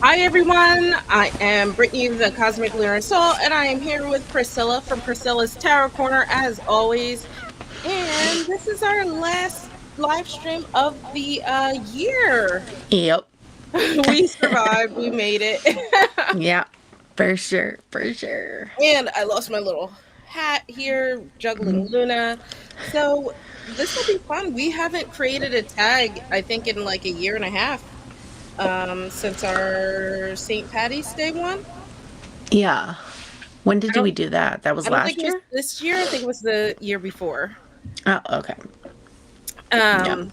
Hi everyone, I am Brittany the Cosmic Lunar Soul, and I am here with Priscilla from Priscilla's Tarot Corner as always. And this is our last live stream of the year. Yep. We survived, we made it. Yeah. For sure. For sure. And I lost my little hat here, juggling Mhm. Luna. So this will be fun. We haven't created a tag, I think, in like a year and a half since our St. Patty's Day one. Yeah. When I did don't we do that? That was I don't think last it was year? this year. I think it was the year before. Oh, okay. Yep. Um,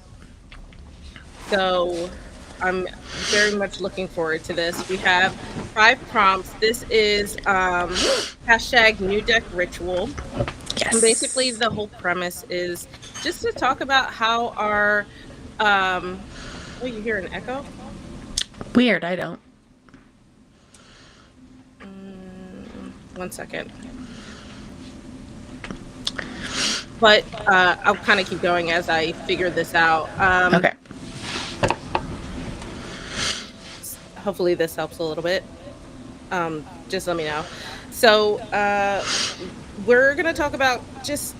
so I'm very much looking forward to this. We have 5 prompts. This is hashtag new deck ritual. And basically Yes. the whole premise is just to talk about how our oh, you hear an echo? Weird. I don't. 1 second. But I'll kind of keep going as I figure this out. Okay. Hopefully this helps a little bit. Just let me know. So we're gonna talk about just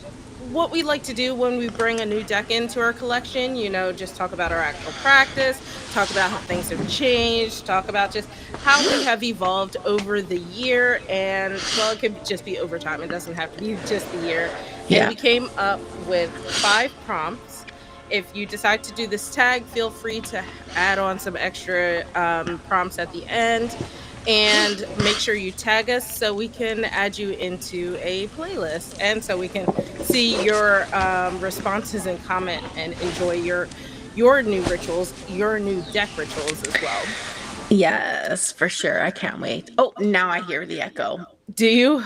what we like to do when we bring a new deck into our collection. Just talk about our actual practice, talk about how things have changed, talk about just how we have evolved over the year. And well, it could just be over time. It doesn't have to be just the year. And Yeah. we came up with 5 prompts. If you decide to do this tag, feel free to add on some extra prompts at the end, and make sure you tag us so we can add you into a playlist, and so we can see your responses and comment and enjoy your new rituals, your new deck rituals as well. Yes, for sure. I can't wait. Oh, now I hear the echo. Do you?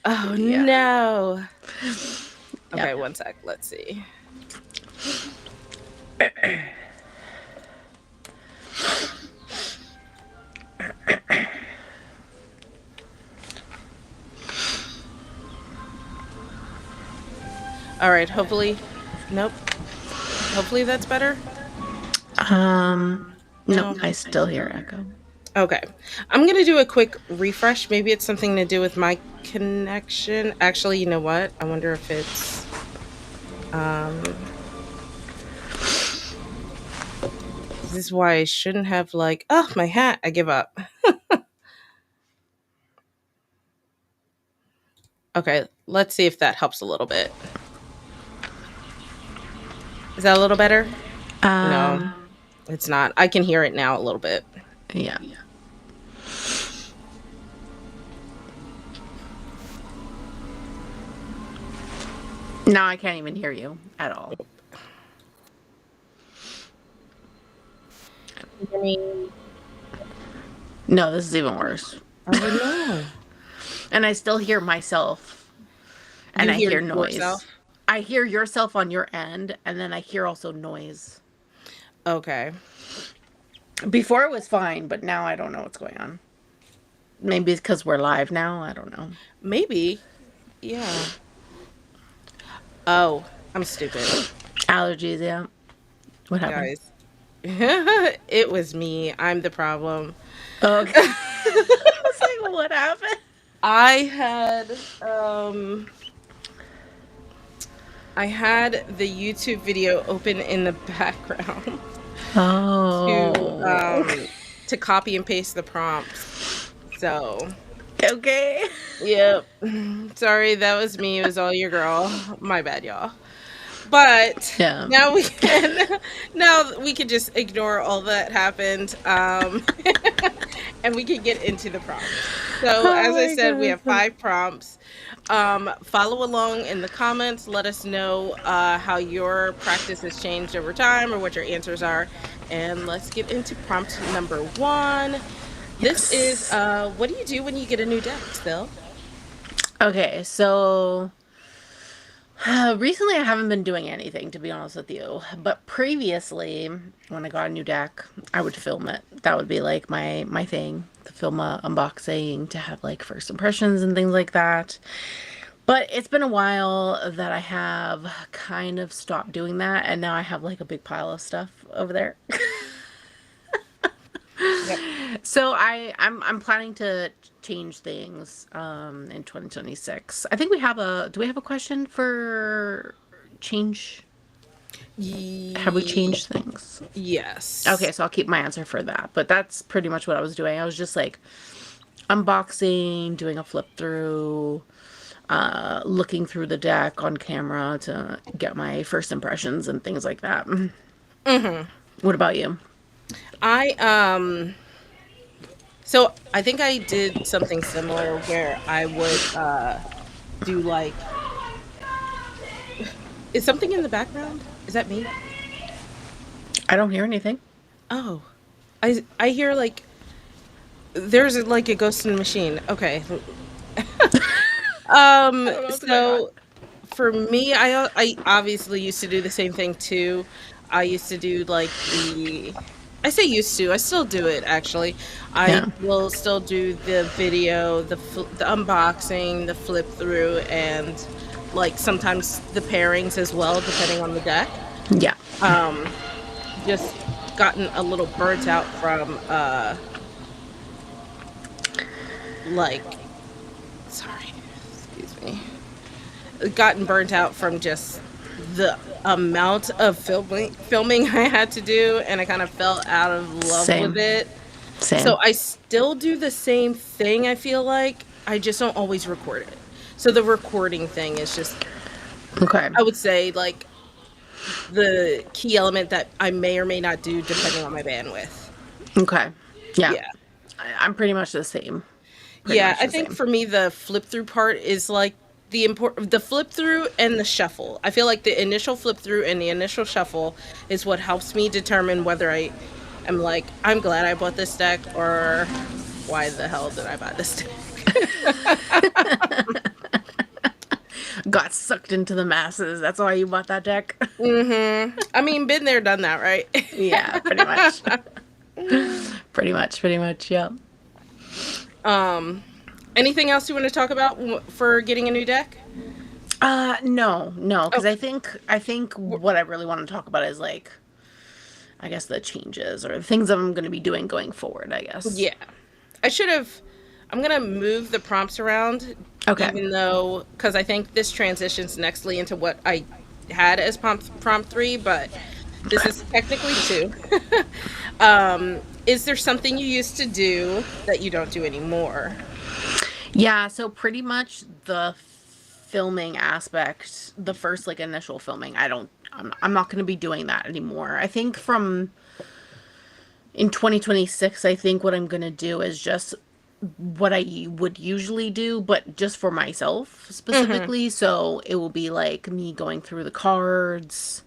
Oh Yeah. no. Yep. Okay, 1 sec. Let's see. All right, hopefully. Nope. Hopefully that's better. Um, no, No. I still hear echo. Okay. I'm going to do a quick refresh. Maybe it's something to do with my connection. Actually, you know what? I wonder if it's um this is why I shouldn't have oh, my hat. I give up. Okay, let's see if that helps a little bit. Is that a little better? No, Um, it's not. I can hear it now a little bit. yeah. Now I can't even hear you at all. I mean, No, this is even worse. oh no. And I still hear myself. And You I hear hear yourself? noise. I hear yourself on your end, and then I hear also noise. Okay. Before it was fine, but now I don't know what's going on. Maybe it's because we're live now. I don't know. Maybe. Yeah. Oh, I'm stupid. Allergies, yeah. What happened? Guys. It was me. I'm the problem. Oh, okay. I was like, what happened? I had um I had the YouTube video open in the background to Oh, to copy and paste the prompts. So, okay. yep. Sorry, that was me. It was all your girl. My bad, y'all. But Yeah. now we can now we can just ignore all that happened, and we can get into the prompts. So Oh as I my said, we have god. 5 prompts. Follow along in the comments. Let us know how your practice has changed over time or what your answers are. And let's get into prompt number 1. This is Yes. what do you do when you get a new deck, Still? Okay, so recently I haven't been doing anything, to be honest with you. But previously, when I got a new deck, I would film it. That would be like my thing, to film a unboxing, to have like first impressions and things like that. But it's been a while that I have kind of stopped doing that, and now I have like a big pile of stuff over there. Yep. So I'm planning to change things in 2026. I think we have a do we have a question for change? Have we Ye- changed things? Okay, yes. so I'll keep my answer for that. But that's pretty much what I was doing. I was just like unboxing, doing a flip through, looking through the deck on camera to get my first impressions and things like that. What about you? I so I think I did something similar where I would do like, is something in the background? Is that me? I don't hear anything. Oh. I hear like there's like a ghost in the machine. Okay. I don't know what's going on. So for me, I obviously used to do the same thing too. I used to do like I say used to, I still do it actually. I Yeah. will still do the video, the unboxing, the flip through, and like sometimes the pairings as well, depending on the deck. Yeah. Um, just gotten a little burnt out from like, sorry, excuse me, gotten burnt out from just the amount of filming I had to do, and I kind of fell out of love with Same. it. So Same. I still do the same thing, I feel like. I just don't always record it. So the recording thing is just, Okay. I would say, like the key element that I may or may not do depending on my bandwidth. Okay. Yeah. Yeah. I'm pretty much the same. Pretty Yeah, much I the think same. for me the flip through part is like the flip through and the shuffle. I feel like the initial flip through and the initial shuffle is what helps me determine whether I am like, I'm glad I bought this deck, or why the hell did I buy this deck? Got sucked into the masses. That's why you bought that deck. I mean, been there, done that, right? Yeah, pretty much. Pretty much. Pretty much. Yeah. Anything else you want to talk about for getting a new deck? No, no, because Okay. I think what I really want to talk about is like I guess the changes or the things I'm going to be doing going forward. I guess. Yeah. I should have. I'm gonna move the prompts around, Okay. even though, because I think this transitions nextly into what I had as prompt three, but this Okay. is technically two. Is there something you used to do that you don't do anymore? Yeah. So pretty much the filming aspect, the first like initial filming, I'm not going to be doing that anymore. I think from in 2026, I think what I'm going to do is just what I would usually do, but just for myself Mm-hmm. specifically. So it will be like me going through the cards,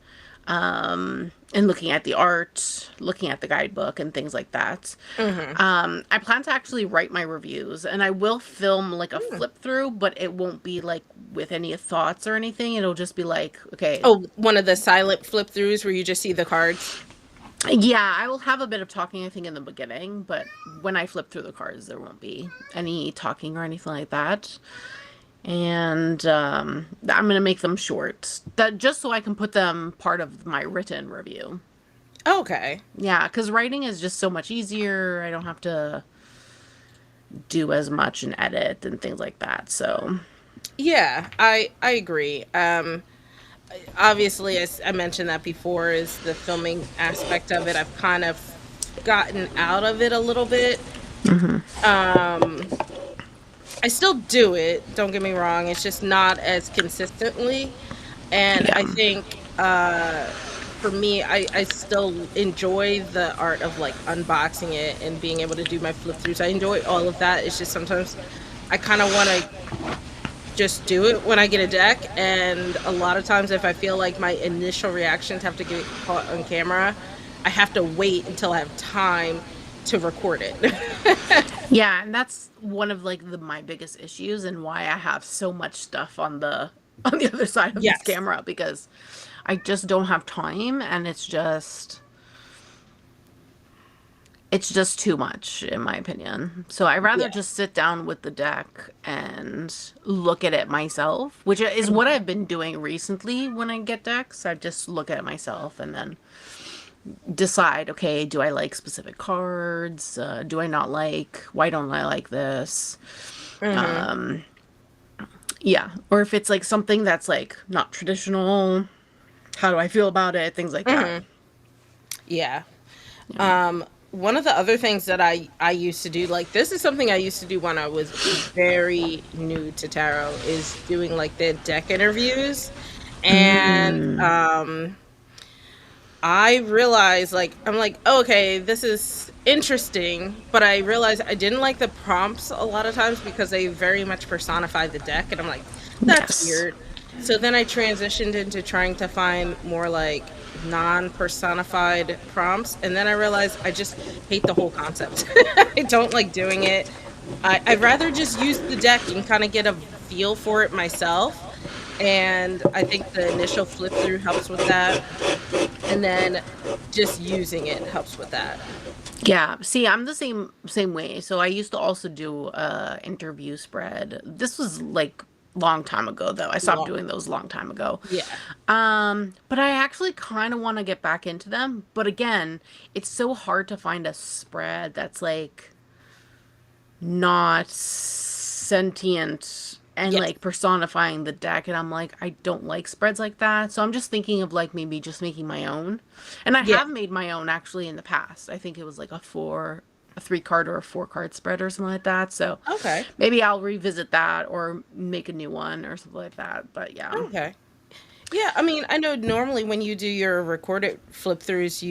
and looking at the art, looking at the guidebook, and things like that. Mm-hmm. I plan to actually write my reviews, and I will film like a flip through, but it won't be like with any thoughts or anything. It'll just be like, okay, Oh, one of the silent flip throughs where you just see the cards. yeah, I will have a bit of talking, I think, in the beginning, but when I flip through the cards, there won't be any talking or anything like that. And I'm gonna make them short, that just so I can put them part of my written review. Okay. Yeah, because writing is just so much easier. I don't have to do as much and edit and things like that. So Yeah, I agree. Obviously, as I mentioned that before, is the filming aspect of it. I've kind of gotten out of it a little bit. Um, I still do it, don't get me wrong. It's just not as consistently. And yeah, I think for me, I still enjoy the art of like unboxing it and being able to do my flip throughs. I enjoy all of that. It's just sometimes I kind of want to just do it when I get a deck. And a lot of times, if I feel like my initial reactions have to get caught on camera, I have to wait until I have time to record it. yeah, and that's one of like my biggest issues and why I have so much stuff on the on the other side of this Yes. camera because I just don't have time and it's just too much in my opinion. So I rather Yeah. just sit down with the deck and look at it myself, which is what I've been doing recently when I get decks. I just look at it myself and then decide, okay, do I like specific cards? Do I not like? Why don't I like this? Mhm. Yeah. Or if it's like something that's like not traditional, how do I feel about it? Things like that. Mhm. Yeah. Yeah. One of the other things that I used to do, like this is something I used to do when I was very new to tarot, is doing like the deck interviews. And Mm, I realized, like, I'm like, "Oh, okay, this is interesting," but I realized I didn't like the prompts a lot of times because they very much personify the deck, and I'm like, "That's yes. weird." So then I transitioned into trying to find more like non-personified prompts, and then I realized I just hate the whole concept. I don't like doing it. I'd rather just use the deck and kind of get a feel for it myself. And I think the initial flip through helps with that, and then just using it helps with that. Yeah. See, I'm the same way. So I used to also do interview spread. This was like long time ago though. I stopped Long, doing those long time ago. yeah. But I actually kind of want to get back into them. But again, it's so hard to find a spread that's like not sentient and Yes. like personifying the deck, and I'm like, I don't like spreads like that. So I'm just thinking of like maybe just making my own. And I Yeah. have made my own actually in the past. I think it was like a 3 card or a 4 card spread or something like that. So Okay. maybe I'll revisit that or make a new one or something like that. But yeah. Okay. Yeah, I mean, I know normally when you do your recorded flip throughs,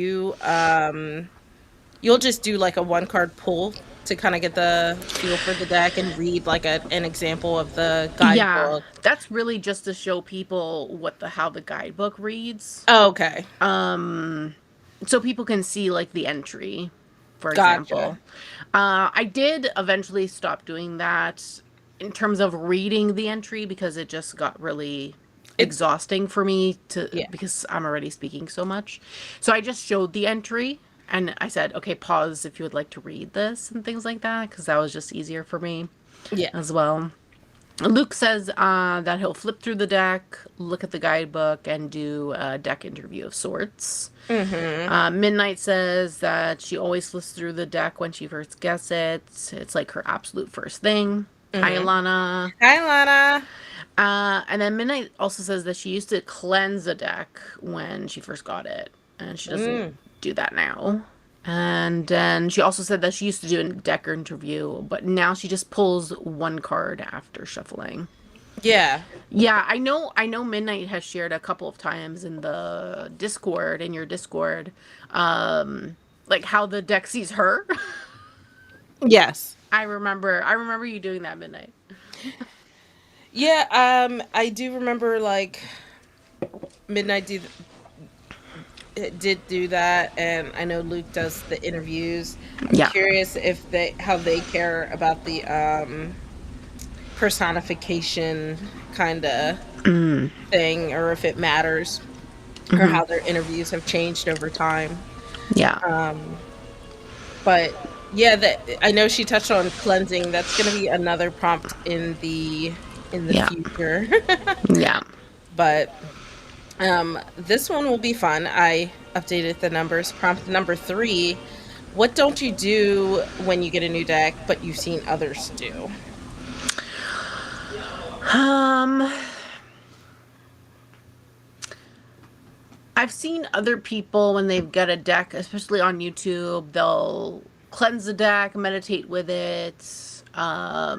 you'll just do like a one card pull to kind of get the feel for the deck and read like an example of the Yeah, guidebook. that's really just to show people what the how the guidebook reads. Oh, okay. So people can see like the entry, for Gotcha. example. I did eventually stop doing that in terms of reading the entry because it just got really It exhausting for me to Yeah. because I'm already speaking so much. So I just showed the entry and I said, "Okay, pause if you would like to read this," and things like that because that was just easier for me Yeah. as well. Luke says that he'll flip through the deck, look at the guidebook, and do a deck interview of sorts. Mhm. Midnight says that she always flips through the deck when she first gets it. It's like her absolute first thing. Hi, Mhm. Alana. Hi, Lana. And then Midnight also says that she used to cleanse a deck when she first got it, and she doesn't Mm. do that now. And then she also said that she used to do a deck interview, but now she just pulls 1 card after shuffling. Yeah. Yeah, I know Midnight has shared a couple of times in the Discord, in your Discord, like how the deck sees her. Yes. I remember you doing that, Midnight. Yeah, I do remember like did do that, and I know Luke does the interviews. I'm Yeah. curious if they how they care about the personification kind of thing, or if it matters, or how their interviews have changed over time. Yeah. Um, but yeah, that I know she touched on cleansing. That's going to be another prompt in the Yeah. future. Yeah. But this one will be fun. I updated the numbers. Prompt number 3. What don't you do when you get a new deck, but you've seen others do? Um I've seen other people when they've got a deck, especially on YouTube, they'll cleanse the deck, meditate with it. I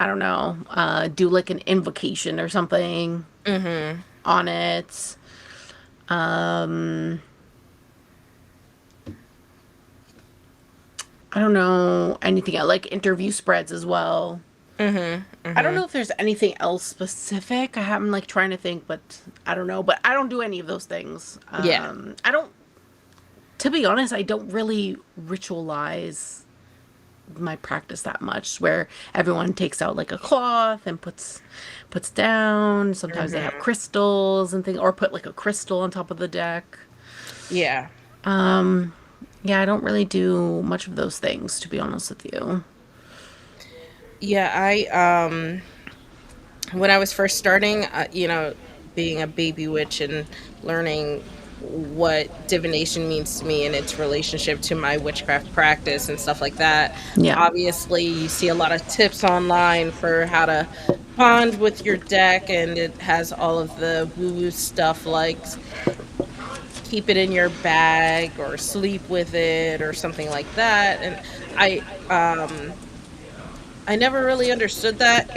don't know, do like an invocation or something Mm-hmm. on it. Um, I don't know anything else, like interview spreads as well. Mm-hmm. I don't Mm-hmm. know if there's anything else specific. I'm like trying to think, but I don't know. But I don't do any of those things. Yeah. I don't, to be honest, I don't really ritualize my practice that much where everyone takes out like a cloth and puts down. Sometimes they have Mm-hmm. crystals and things or put like a crystal on top of the deck. Yeah. Yeah, I don't really do much of those things to be honest with you. Yeah. I when I was first starting, being a baby witch and learning what divination means to me and its relationship to my witchcraft practice and stuff like that. Yeah. Obviously, you see a lot of tips online for how to bond with your deck, and it has all of the woo woo stuff like keep it in your bag or sleep with it or something like that. And I never really understood that.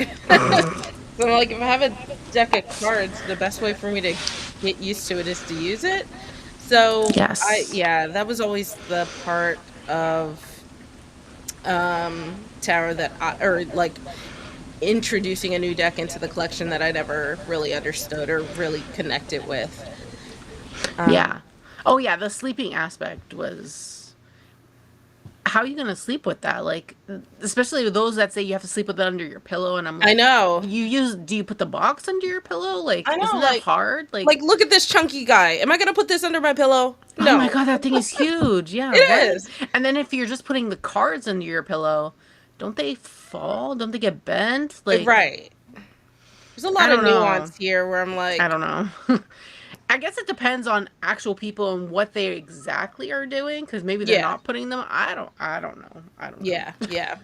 So I'm like, if I have a deck of cards, the best way for me to get used to it is to use it. So Yes. yeah, that was always the part of tarot that or like introducing a new deck into the collection that I never really understood or really connected with. Um, Yeah. Oh yeah, the sleeping aspect was, how are you gonna sleep with that? Like, especially with those that say you have to sleep with it under your pillow, and I'm I like, know, do you put the box under your pillow? Like, I know, isn't that hard? like look at this chunky guy. Am I gonna put this under my pillow? Oh my No, god, that thing is huge. Yeah, it what? is. And then if you're just putting the cards under your pillow, don't they fall? Don't they get bent? Like, Right. There's a I lot of don't know. nuance here where I'm I like, don't know. I guess it depends on actual people and what they exactly are doing, because maybe they're yeah, not putting them. I don't know. I don't know. yeah, yeah,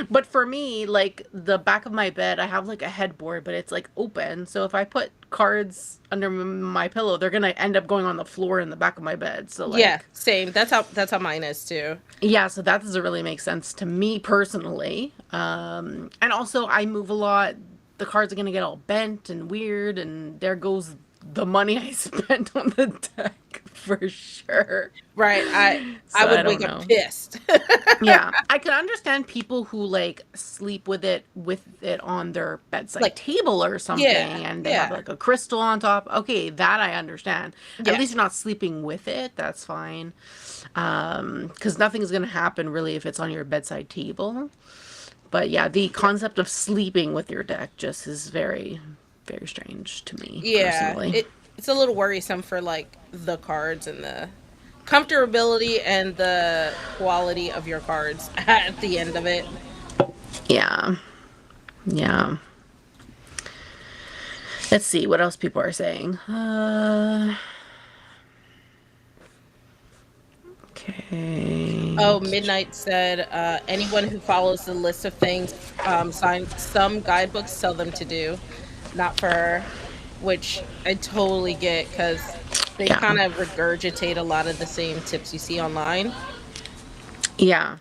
But for me, like the back of my bed, I have like a headboard, but it's like open. So if I put cards under my pillow, they're gonna end up going on the floor in the back of my bed. So yeah. like, Same. That's how mine is too. yeah, so that doesn't really make sense to me personally. And also I move a lot. The cards are gonna get all bent and weird, and there goes the money I spent on the deck for sure. Right. I So I would don't wake up know. pissed. Yeah, I can understand people who like sleep with it on their bedside Like, table or something, yeah, and they have yeah, like a crystal on top. Okay, that I understand. At yeah, least you're not sleeping with it. That's fine. Because nothing's gonna happen really if it's on your bedside table. But yeah, the concept of sleeping with your deck just is very, very strange to me yeah. personally. It's a little worrisome for like the cards and the comfortability and the quality of your cards at the end of it. Yeah, yeah. Let's see what else people are saying. Okay. Oh, Midnight said, anyone who follows the list of things some guidebooks tell them to do, not for her, which I totally get because they Yeah. kind of regurgitate a lot of the same tips you see online. Yeah.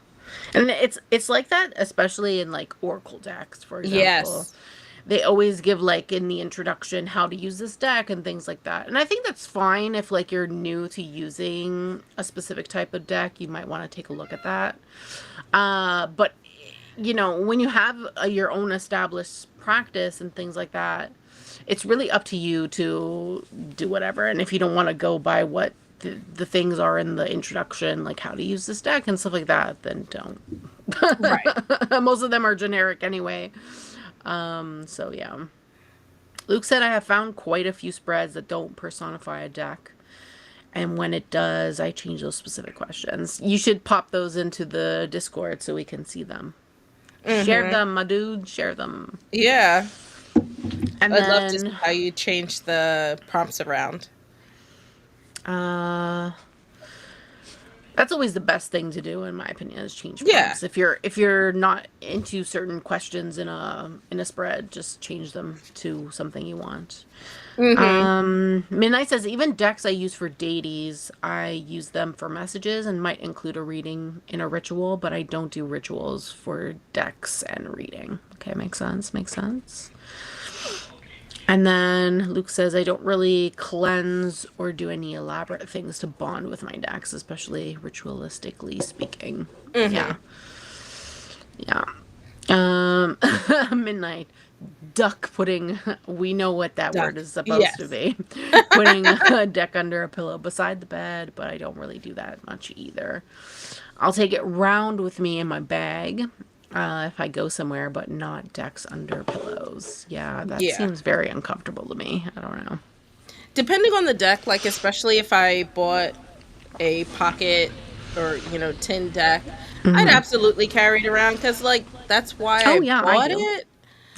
And it's like that, especially in like Oracle decks, for example. Yes. They always give like in the introduction how to use this deck and things like that. And I think that's fine if like you're new to using a specific type of deck, you might want to take a look at that. But you know, when you have your own established practice and things like that, it's really up to you to do whatever. And if you don't want to go by what the things are in the introduction, like how to use this deck and stuff like that, then don't. Right. Most of them are generic anyway. So yeah. Luke said, I have found quite a few spreads that don't personify a deck. And when it does, I change those specific questions. You should pop those into the Discord so we can see them. Share Mm-hmm. them, my dude. Share them. Yeah. And I'd love to see then, how you change the prompts around. uh, that's always the best thing to do, in my opinion, is change Yeah. prompts. If you're not into certain questions in a spread, just change them to something you want. Mm-hmm. Midnight says, even decks I use for deities, I use them for messages and might include a reading in a ritual, but I don't do rituals for decks and reading. Okay, makes sense. Makes sense. And then Luke says, I don't really cleanse or do any elaborate things to bond with my decks, especially ritualistically speaking. Mm-hmm. Yeah. Yeah. Um, Midnight. Duck putting, we know what that word Duck. is supposed to Yes. be. Putting a deck under a pillow beside the bed, but I don't really do that much either. I'll take it round with me in my bag if I go somewhere, but not decks under pillows. Yeah, that Yeah. seems very uncomfortable to me. I don't know. Depending on the deck, like especially if I bought a pocket or tin deck, I'd absolutely carry it around because like that's why I Oh, yeah, I bought do. it.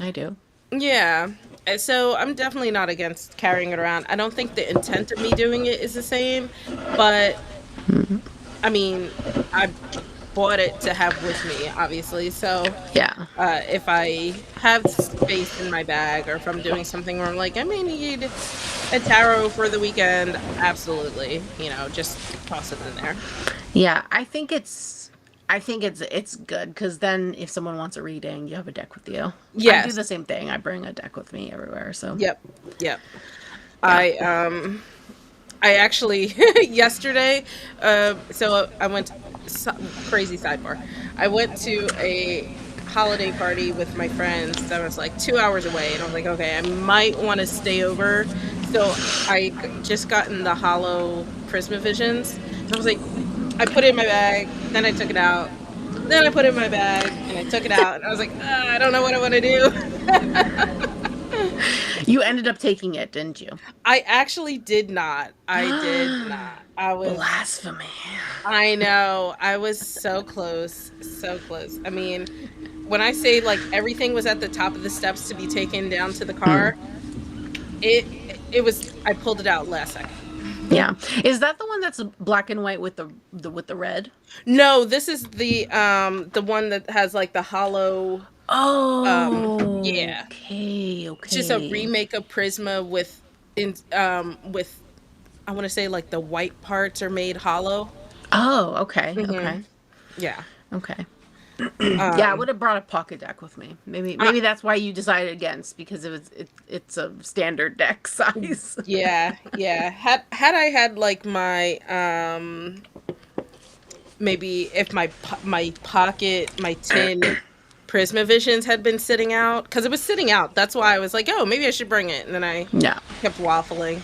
I do. Yeah. So I'm definitely not against carrying it around. I don't think the intent of me doing it is the same, but I mean, I bought it to have with me, obviously. So Yeah. if I have space in my bag, or if I'm doing something where I'm like, I may need a tarot for the weekend, absolutely, just toss it in there. Yeah, I think it's good because then if someone wants a reading, you have a deck with you. I do Yes. the same thing. I bring a deck with me everywhere. So Yep. Yep. yeah. I actually yesterday, so I went crazy sidebar. I went to a holiday party with my friends that was like 2 hours away, and I was like, okay, I might want to stay over. So just gotten the hollow Prismavisions. So I was like, I put it in my bag, then I took it out, then I put it in my bag, and I took it out, and I was like, I don't know what I want to do. You ended up taking it, didn't you? I actually did not. I did not. Blasphemy. I know. I was so close. So close. I mean, when I say like everything was at the top of the steps to be taken down to the Hmm. car, it it was I pulled it out last second. Yeah. Is that the one that's black and white with the red? No, this is the one that has like the hollow Oh, yeah. okay, It's just a okay. remake of Prisma with I want to say like the white parts are made hollow. Oh, okay, Mhm. okay, Yeah. okay. Yeah, I Um would have brought a pocket deck with me. Maybe I, maybe that's why you decided against because it's a standard deck size. yeah, yeah. Had I had like my maybe if my pocket, my tin Prismavisions had been sitting out, because it was sitting out. That's why I was like, oh, maybe I should bring it. And then I Yeah. kept waffling.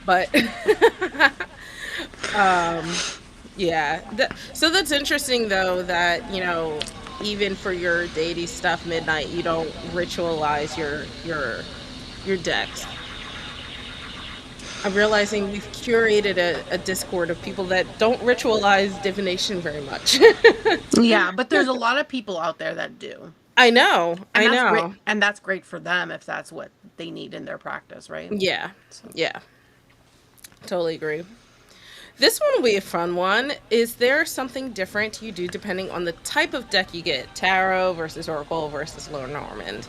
But um yeah. So that's interesting though, that, even for your deity stuff midnight, you don't ritualize your decks. I'm realizing we've curated a Discord of people that don't ritualize divination very much. Yeah, but there's a lot of people out there that do. I know, And I that's great. know. And that's great for them if that's what they need in their practice, right? Yeah, So, yeah, totally agree. This one will be a fun one. Is there something different you do depending on the type of deck you get? Tarot versus Oracle versus Lenormand.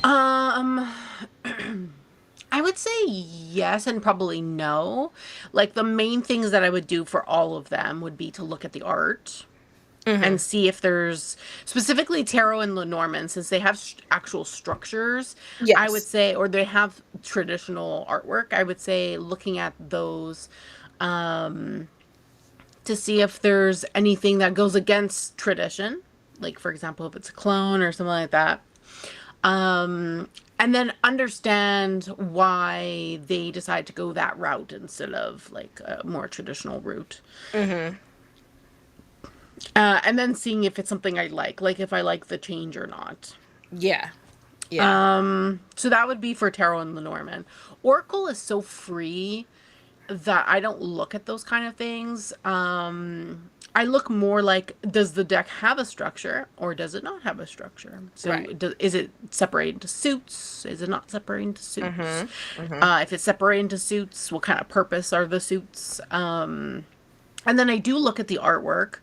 um I would say yes and probably no. Like the main things that I would do for all of them would be to look at the art and Mm-hmm. see if there's specifically tarot and Lenormand, since they have actual structures. I would Yes. say, or they have traditional artwork. I would say looking at those um, to see if there's anything that goes against tradition, like for example, if it's a clone or something like that. And then understand why they decide to go that route instead of like a more traditional route. Mm-hmm. And then seeing if it's something I like if I like the change or not. Yeah. Yeah. So that would be for Tarot and Lenormand. Oracle is so free that I don't look at those kind of things. I look more like, does the deck have a structure or does it not have a structure? So Right. is it separated into suits? Is it not separated into suits? Mm-hmm. Mm-hmm. If it's separated into suits, what kind of purpose are the suits? And then I do look at the artwork.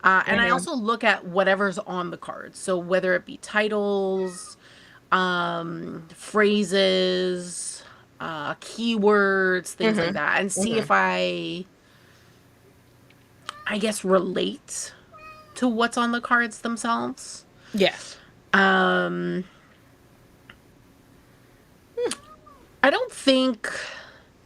And I Mm-hmm. also look at whatever's on the cards. So whether it be titles, phrases, keywords, things like Mm-hmm. that, and see Mm-hmm. if I guess, relate to what's on the cards themselves. Yeah. Um, I don't think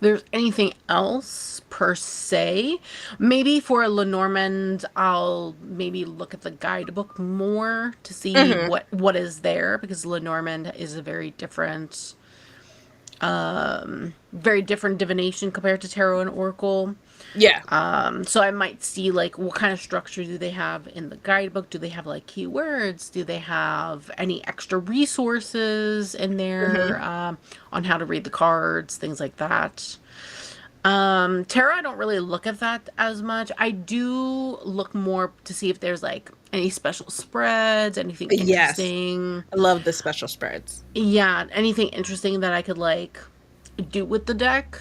there's anything else per se. Maybe for Lenormand, I'll maybe look at the guidebook more to see Mm-hmm. what is there because Lenormand is a very different divination compared to tarot and oracle. Yeah. So I might see like what kind of structure do they have in the guidebook? Do they have like keywords? Do they have any extra resources in there Mm-hmm. on how to read the cards, things like that? Tarot, I don't really look at that as much. I do look more to see if there's like any special spreads, anything Yes, interesting. I love the special spreads. Yeah, anything interesting that I could like do with the deck.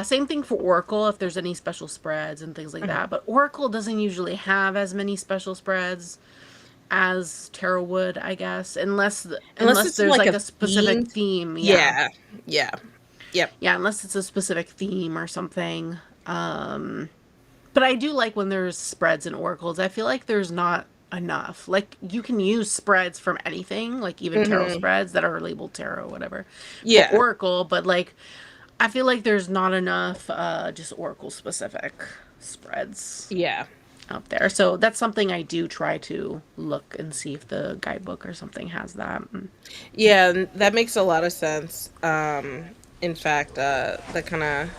Same thing for Oracle if there's any special spreads and things like Mhm. that. But Oracle doesn't usually have as many special spreads as Tarot would, I guess, Unless unless it's there's like like a a specific themed. theme. Yeah, Yeah, yeah, yep. yeah, unless it's a specific theme or something. Um, but I do like when there's spreads and oracles. I feel like there's not enough. Like you can use spreads from anything, like even tarot Hmm. spreads that are labeled tarot, whatever, for Yeah, oracle. But like, I feel like there's not enough just oracle specific spreads yeah, out there. So that's something I do try to look and see if the guidebook or something has that. yeah. And that makes a lot of sense. In fact, that kind of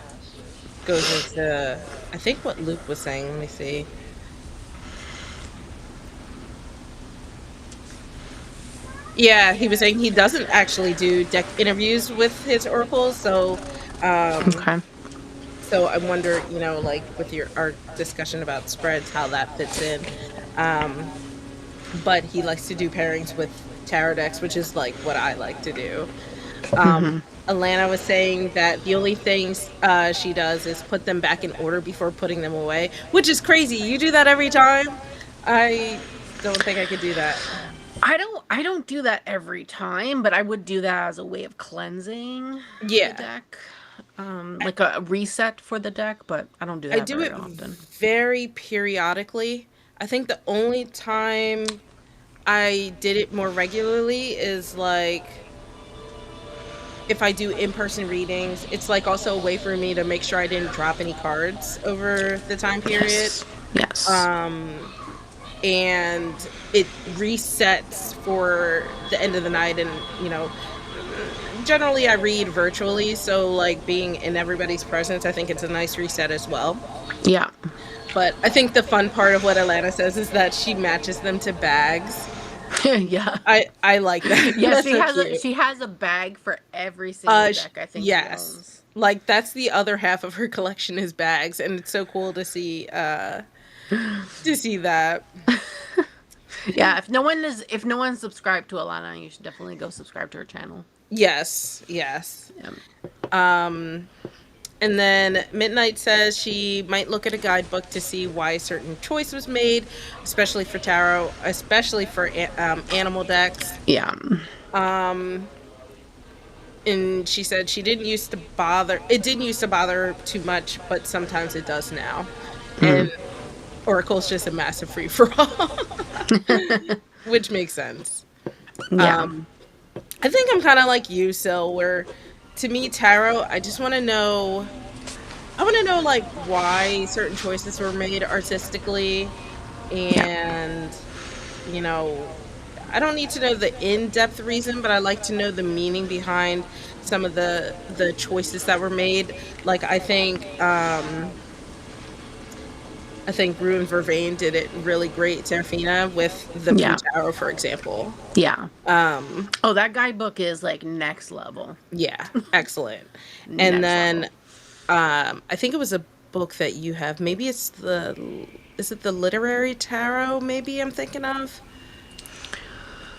goes into I think what Luke was saying. Let me see. Yeah, he was saying he doesn't actually do deck interviews with his oracles, um, Okay. so I wonder, like with your our discussion about spreads, how that fits in. Um, but he likes to do pairings with tarot decks, which is like what I like to do. Um, Alana was saying that the only things she does is put them back in order before putting them away, which is crazy. You do that every time. I don't think I could do that. I don't do that every time, but I would do that as a way of cleansing the Yeah, deck. Like a reset for the deck, but I don't do I that do very it often. very periodically. I think the only time I did it more regularly is like if I do in-person readings. It's like also a way for me to make sure I didn't drop any cards over the time period. Yes. Yes. Um and it resets for the end of the night, and generally I read virtually, so like being in everybody's presence, I think it's a nice reset as well. Yeah. But I think the fun part of what Atlanta says is that she matches them to bags. Yeah. I like that. Yeah, That's so cute. she has a bag for every single deck I think she Yes. owns. Like that's the other half of her collection is bags, and it's so cool to see that. Yeah, if no one's subscribed to Alana, you should definitely go subscribe to her channel. Yes, yes. Yeah. Um And then Midnight says she might look at a guidebook to see why a certain choice was made, especially for tarot, especially for animal decks. Yeah. Um, and she said she didn't used to bother. It didn't used to bother her too much, but sometimes it does now. And Oracle's just a massive free for all, which makes sense. Yeah. Um, I think I'm kind of like you, Sil, where to me tarot, I just want to know. I want to know like why certain choices were made artistically, Yeah. and you know, I don't need to know the in-depth reason, but I like to know the meaning behind some of the choices that were made. Like I think Ruin Vervain did it really great, Serafina, with the Blue Yeah. Tower, for example. Yeah. Um, Oh, that guidebook is like next level. yeah, excellent. And Next then level. I think it was a book that you have. Maybe it's is it the Literary Tarot? Maybe I'm thinking of.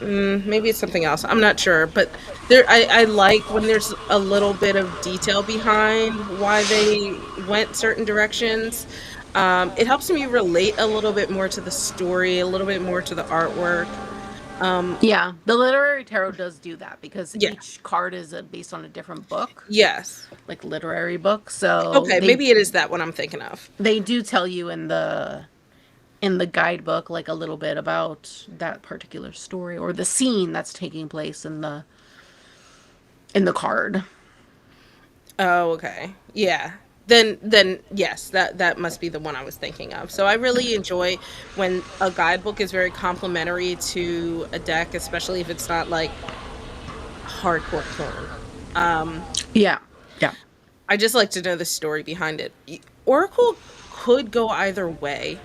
Maybe it's something else. I'm not sure, but I like when there's a little bit of detail behind why they went certain directions. It helps me relate a little bit more to the story, a little bit more to the artwork. Um, Yeah, the literary tarot does do that because yeah, each card is based on a different book, yes. like literary book. So Okay, maybe it is that one I'm thinking of. they do tell you in the guidebook like a little bit about that particular story or the scene that's taking place in the card. Oh, okay. Yeah. Then yes, that must be the one I was thinking of. So I really enjoy when a guidebook is very complimentary to a deck, especially if it's not like hardcore porn. Um, Yeah. Yeah. I just like to know the story behind it. Oracle could go either way.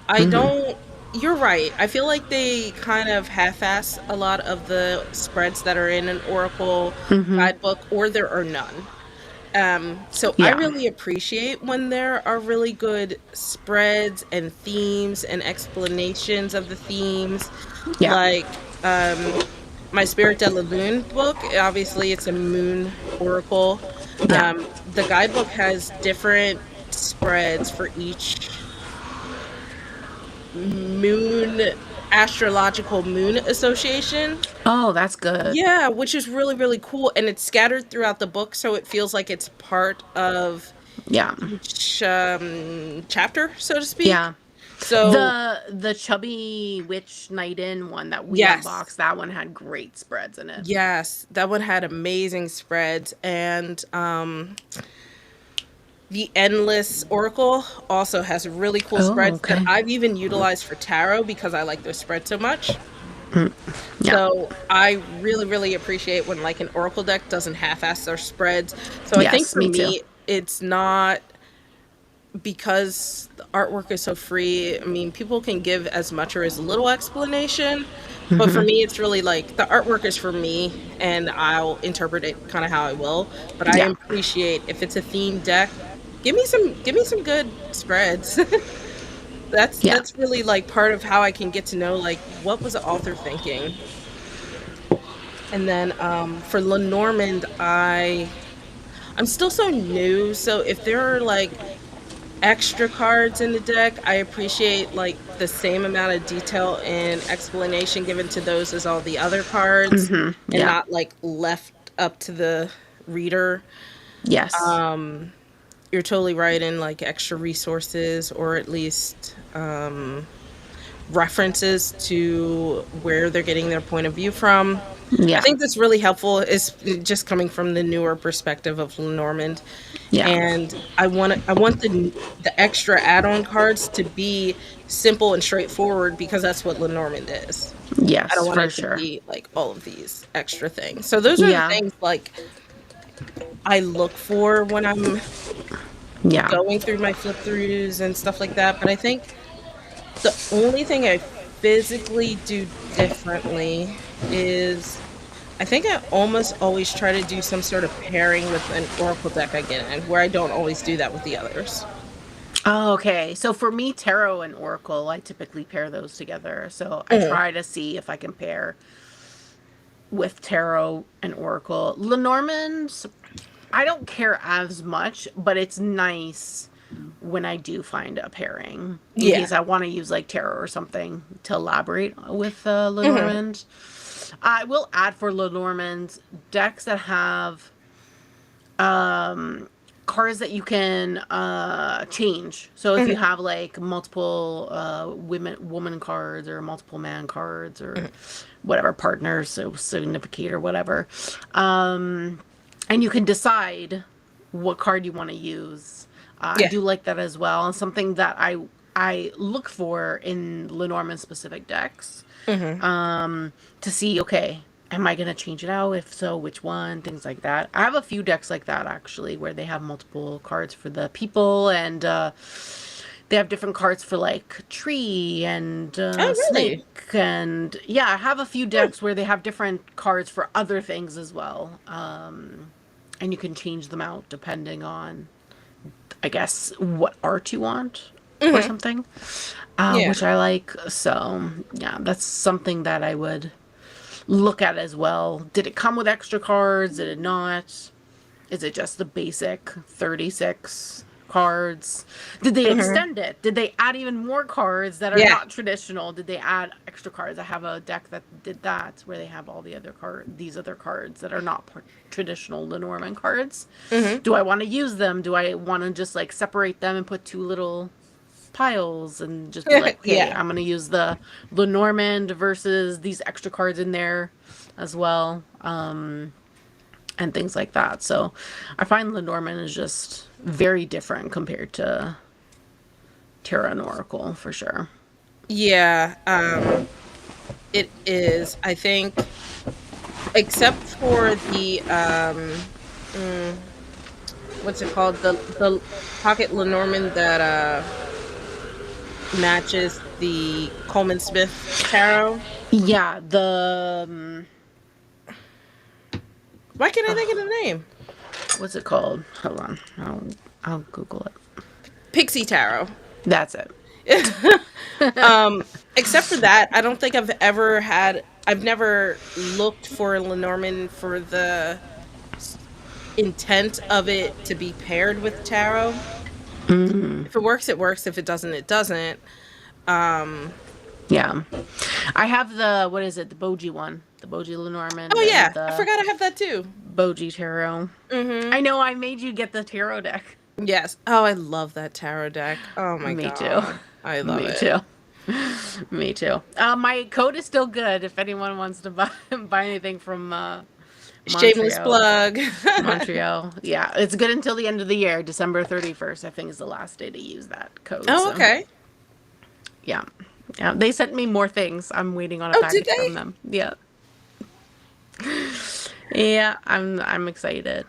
I don't. You're right. I feel like they kind of half-ass a lot of the spreads that are in an Oracle guidebook, or there are none. So I Yeah. really appreciate when there are really good spreads and themes and explanations of the themes. Yeah. Like my Spirit de la Lune book, obviously it's a moon oracle. Yeah. The guidebook has different spreads for each moon astrological moon association. Oh, that's good. Yeah, which is really, really cool. And it's scattered throughout the book, so it feels like it's part of Yeah. each chapter, so to speak. Yeah. So, The chubby witch night in one that we yes, unboxed, that one had great spreads in it. yes, that one had amazing spreads. And the Endless Oracle also has really cool Oh, spreads that okay. I've even utilized for tarot because I like their spread so much. Yeah. So I really, really appreciate when like an Oracle deck doesn't half-ass their spreads. So I think Yes, for me too. me, it's not because the artwork is so free. I mean, people can give as much or as little explanation, but for me, it's really like the artwork is for me, and I'll interpret it kind of how I will. But I Yeah. appreciate if it's a themed deck, give me some good spreads. Yeah. That's really like part of how I can get to know like what was the author thinking. And then for Lenormand, I'm still so new, so if there are like extra cards in the deck, I appreciate like the same amount of detail and explanation given to those as all the other cards and Yeah. not like left up to the reader. Yes. You're totally right in like extra resources or at least references to where they're getting their point of view from. I Yeah. think that's really helpful is just coming from the newer perspective of Lenormand. Yeah. And I want the extra add-on cards to be simple and straightforward because that's what Lenormand is. I don't Yes, want for it to sure. be like all of these extra things. So those are the Yeah. things like I look for when I'm Yeah. going through my flip throughs and stuff like that. But I think the only thing I physically do differently is I think I almost always try to do some sort of pairing with an Oracle deck I get in, where I don't always do that with the others. Oh, okay. So for me, tarot and oracle, I typically pair those together. So I Mhm. try to see if I can pair with tarot and oracle. Lenormand, I don't care as much, but it's nice when I do find a pairing in Yeah. case I want to use like tarot or something to elaborate with Hmm. Lenormand. I will add for Lenormand decks that have cards that you can change. So if you Hmm. have like multiple woman cards or multiple man cards or whatever partners, so significant or whatever, and you can decide what card you want to use. I Yeah. do like that as well, and something that I look for in Lenormand specific decks Hmm. to see, okay, am I going to change it out? If so, which one? Things like that. I have a few decks like that actually, where they have multiple cards for the people and they have different cards for like tree and Oh, snake. really? And yeah, I have a few Hmm. decks where they have different cards for other things as well. And you can change them out depending on, I guess, what art you want or Hmm. something, Yeah. which I like. So, yeah, that's something that I would look at as well. Did it come with extra cards? Did it not? Is it just the basic 36 cards? Did they Hmm. extend it? Did they add even more cards that are Yeah. not traditional? Did they add extra cards? I have a deck that did that where they have all these other cards that are not traditional Lenormand cards. Hmm. Do I want to use them? Do I want to just like separate them and put two little piles and just be like, okay, Yeah. I'm gonna use the Lenormand versus these extra cards in there as well, and things like that. So I find Lenormand is just very different compared to Terra and Oracle for sure. Yeah. It is. I think, except for the what's it called? The pocket Lenormand that matches the Coleman Smith tarot. Yeah, the Why can't I think of the name? What's it called? Hold on. I'll Google it. Pixie Tarot. That's it. Except for that, I don't think I've never looked for Lenormand for the intent of it to be paired with tarot. If it works, it works. If it doesn't, it doesn't. Um, Yeah. I have the, what is it? The Boji one. The Boji Lenormand oh and yeah, I the forgot I have that too. Boji Tarot. Mm-hmm. I know I made you get the tarot deck. Yes. Oh, I love that tarot deck. Oh my Me too. god, I love Me it. too. Me too. My code is still good if anyone wants to buy anything from Shameless Montreal. plug. Montreal. Yeah, it's good until the end of the year. December 31st, I think, is the last day to use that code. Oh, So, okay. yeah. Yeah, they sent me more things. I'm waiting on a Oh, did package from they? them. Yeah. Yeah, I'm excited.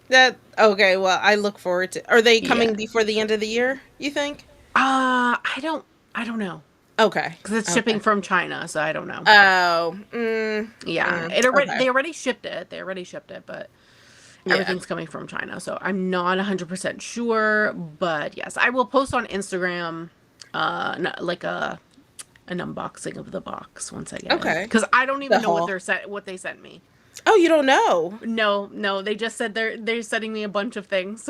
That okay. Well, I look forward to. Are they Yeah. coming before the end of the year? You think? I don't know. Okay. Cuz it's shipping Okay. from China, so I don't know. Oh. Yeah, it already Okay. they already shipped it. They already shipped it, but Yeah. everything's coming from China. So I'm not 100% sure, but yes, I will post on Instagram like an unboxing of the box once I get it, Okay. cuz I don't The even know haul. what they sent me. Oh, you don't know? No, no, they just said they're sending me a bunch of things.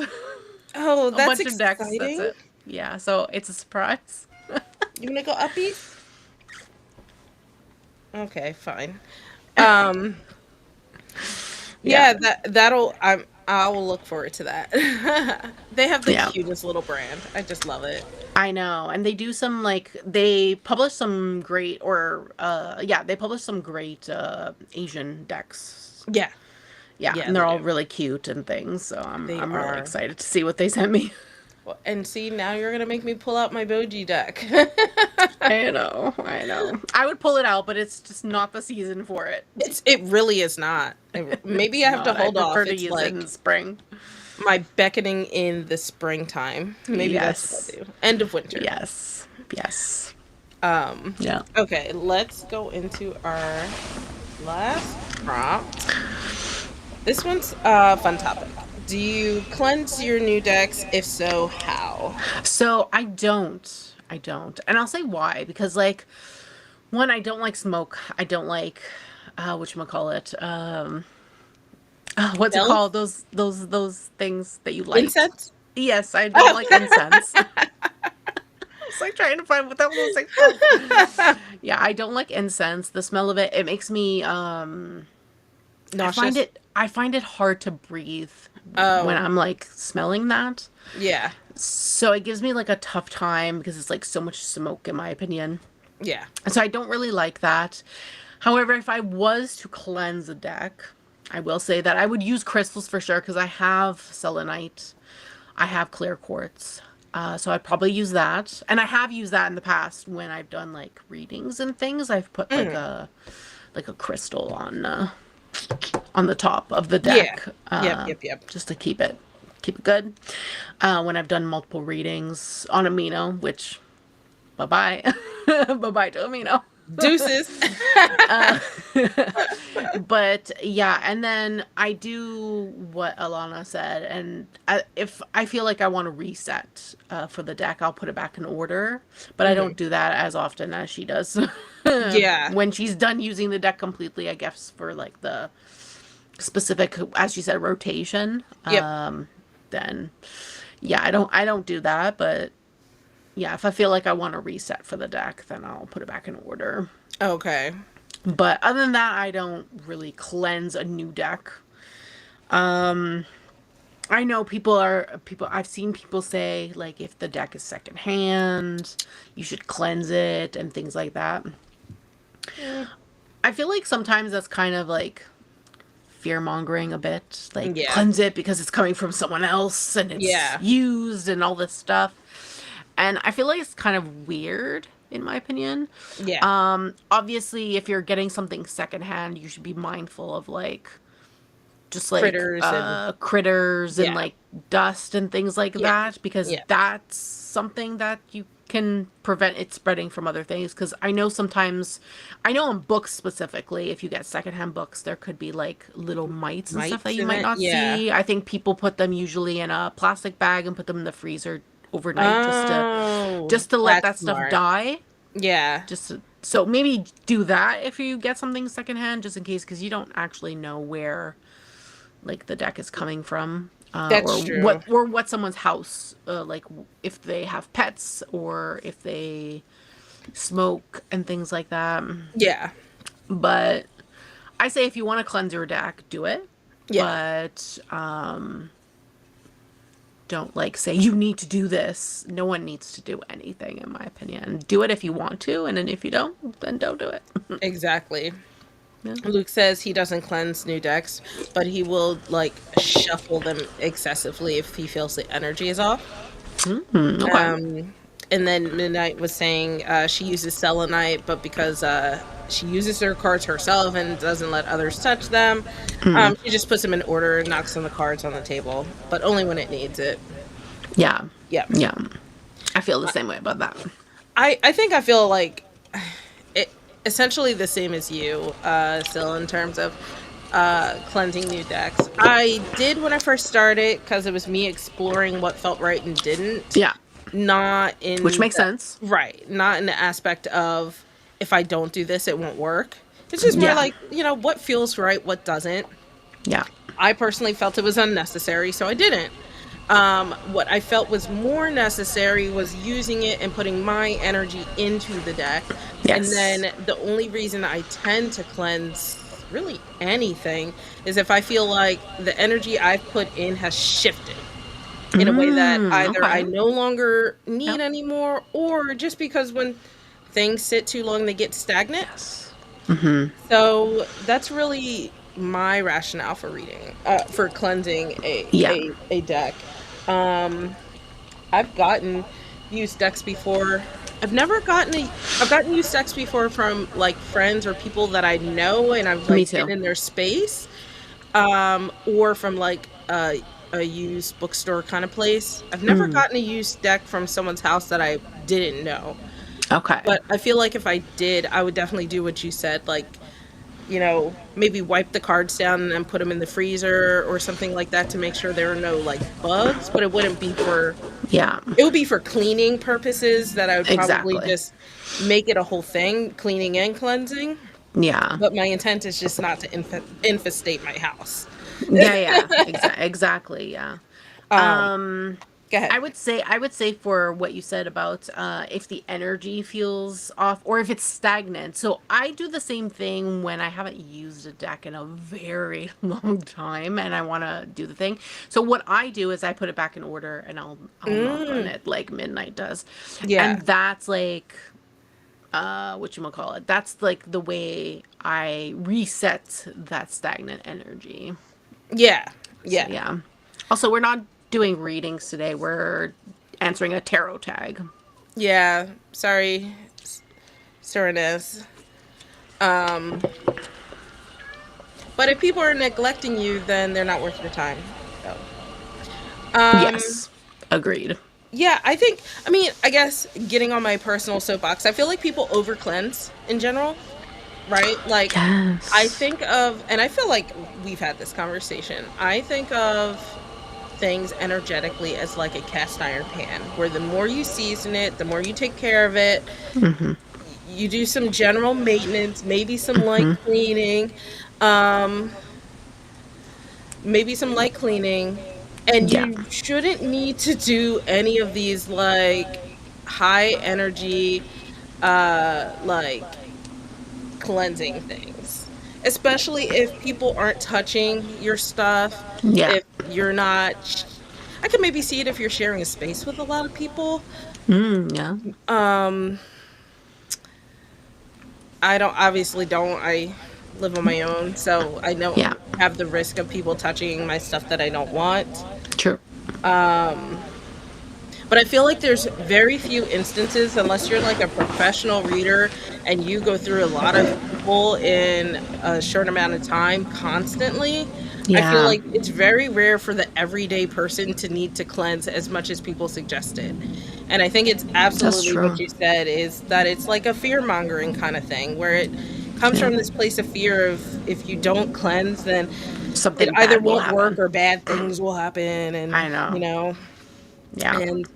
Oh, A that's bunch of decks, that's exciting. it. Yeah, so it's a surprise. You gonna go uppies? Okay, fine. Um. Yeah. Yeah. That'll. I will look forward to that. They have the Yeah. cutest little brand. I just love it. I know. And they do some like they publish some great or yeah, they publish some great Asian decks. Yeah. Yeah, Yeah, and they're they all do. really cute and things. So I'm They I'm really are. excited to see what they sent me. Well, and see, now you're gonna make me pull out my Boji deck. I know. I know. I would pull it out, but it's just not the season for it. It really is not. Maybe It's I have to not. I hold prefer off. to It's use it in like spring. my beckoning in the springtime. Maybe that's what Yes. I'll do. End of winter. Yes. Yes. Um, Yeah. okay, let's go into our last prompt. This one's a fun topic. Do you cleanse your new decks? If so, how? So I don't. I don't. And I'll say why. Because like one, I don't like smoke. I don't like whatchamacallit. What's it Bells? called? Those things that you light. Incense? Yes, I don't like incense. It's like trying to find what that those things called. Yeah, I don't like incense. The smell of it, it makes me Nauseous? I find it hard to breathe when Oh, I'm like smelling that. yeah. So it gives me like a tough time because it's like so much smoke in my opinion. Yeah. And so I don't really like that. However, if I was to cleanse a deck, I will say that I would use crystals for sure because I have selenite, I have clear quartz. So I'd probably use that. And I have used that in the past when I've done like readings and things. I've put Mm. like a crystal on the top of the Yeah. deck, Yep, yep, yep. just to keep it good. When I've done multiple readings on Amino, which bye bye, bye bye to Amino. Deuces. But yeah, and then I do what Alana said, and if I feel like I want to reset for the deck, I'll put it back in order. But I Hmm. don't do that as often as she does. Yeah. When she's done using the deck completely, I guess for like the specific, as you said, rotation. Yep. Then yeah, I don't do that, but yeah, if I feel like I want to reset for the deck, then I'll put it back in order. Okay. But other than that, I don't really cleanse a new deck. I know people I've seen people say like if the deck is secondhand, you should cleanse it and things like that. Mm. I feel like sometimes that's kind of like fear mongering a bit. Like Yeah. cleanse it because it's coming from someone else and it's Yeah. used and all this stuff. And I feel like it's kind of weird in my opinion. Yeah. Obviously if you're getting something secondhand, you should be mindful of like just like Critters and critters and yeah. like dust and things like Yeah. that because Yeah. that's something that you can prevent it spreading from other things. Because I know sometimes, I know in books specifically, if you get secondhand books, there could be like little mites and stuff that Mites you in might it? not Yeah. see. I think people put them usually in a plastic bag and put them in the freezer overnight Oh, just to let that's that stuff smart. die. Yeah. So maybe do that if you get something secondhand, just in case, because you don't actually know where like the deck is coming from, That's true. or what someone's house, like if they have pets or if they smoke and things like that. Yeah. But I say if you want to cleanse your deck, do it. Yeah. But don't like say you need to do this. No one needs to do anything, in my opinion. Do it if you want to, and then if you don't, then don't do it. Exactly. Yeah. Luke says he doesn't cleanse new decks, but he will like shuffle them excessively if he feels the energy is off. Okay. Um, and then Midnight was saying she uses Selenite, but because she uses her cards herself and doesn't let others touch them, she just puts them in order and knocks on the cards on the table, but only when it needs it. Yeah. Yeah. Yeah. I feel the same way about that. I think I feel like it essentially the same as you, still in terms of cleansing new decks. I did when I first started because it was me exploring what felt right and didn't. Yeah. Not Which in makes the, sense. right, not in the aspect of if I don't do this, it won't work. It's just more Yeah. like, what feels right, what doesn't. Yeah. I personally felt it was unnecessary, so I didn't. What I felt was more necessary was using it and putting my energy into the deck. And Yes. then the only reason I tend to cleanse really anything is if I feel like the energy I've put in has shifted in a way that either I Okay. no longer need Yep. anymore, or just because when things sit too long, they get stagnant. Yes. So that's really my rationale for reading, for cleansing Yeah. a deck. Um, I've gotten used decks before. I've gotten used decks before from like friends or people that I know, and I've Me like been too. in their space, or from like a used bookstore kind of place. I've never gotten a used deck from someone's house that I didn't know. Okay. But I feel like if I did, I would definitely do what you said, like, maybe wipe the cards down and then put them in the freezer or something like that to make sure there are no like bugs, but it wouldn't be for Yeah. it would be for cleaning purposes that I would probably Exactly. just make it a whole thing, cleaning and cleansing. Yeah. But my intent is just not to infestate my house. Yeah. Yeah. Exactly. Yeah. Um, go ahead. I would say for what you said about if the energy feels off or if it's stagnant. So I do the same thing when I haven't used a deck in a very long time and I want to do the thing. So what I do is I put it back in order and I'll knock on Mm, it like Midnight does. yeah. And that's like what you call it. That's like the way I reset that stagnant energy. Yeah. So Yeah. yeah. Also, we're not doing readings today. We're answering a tarot tag. Yeah. Sorry, Serenus. Um, but if people are neglecting you, then they're not worth your time. So, um, Yes. Agreed. yeah, I guess getting on my personal soapbox, I feel like people over cleanse in general, right? Like, I Yes. think of, and I feel like we've had this conversation. I think of things energetically as like a cast iron pan, where the more you season it, the more you take care of it. You do some general maintenance, maybe some light cleaning, um, maybe some light cleaning, and Yeah. you shouldn't need to do any of these like high energy, like cleansing things, especially if people aren't touching your stuff. Yeah. If you're not, I can maybe see it if you're sharing a space with a lot of people. Yeah. Um, I don't obviously don't. I live on my own, so I don't Yeah. have the risk of people touching my stuff that I don't want. True. But I feel like there's very few instances, unless you're like a professional reader and you go through a lot of people in a short amount of time constantly. I feel Yeah. like it's very rare for the everyday person to need to cleanse as much as people suggest it. And I think it's That's absolutely what true. you said, is that it's like a fear mongering kind of thing where it comes Yeah. from this place of fear of if you don't cleanse, then it Something either bad will won't work happen. or bad things will happen. And, I know. you know, Yeah. and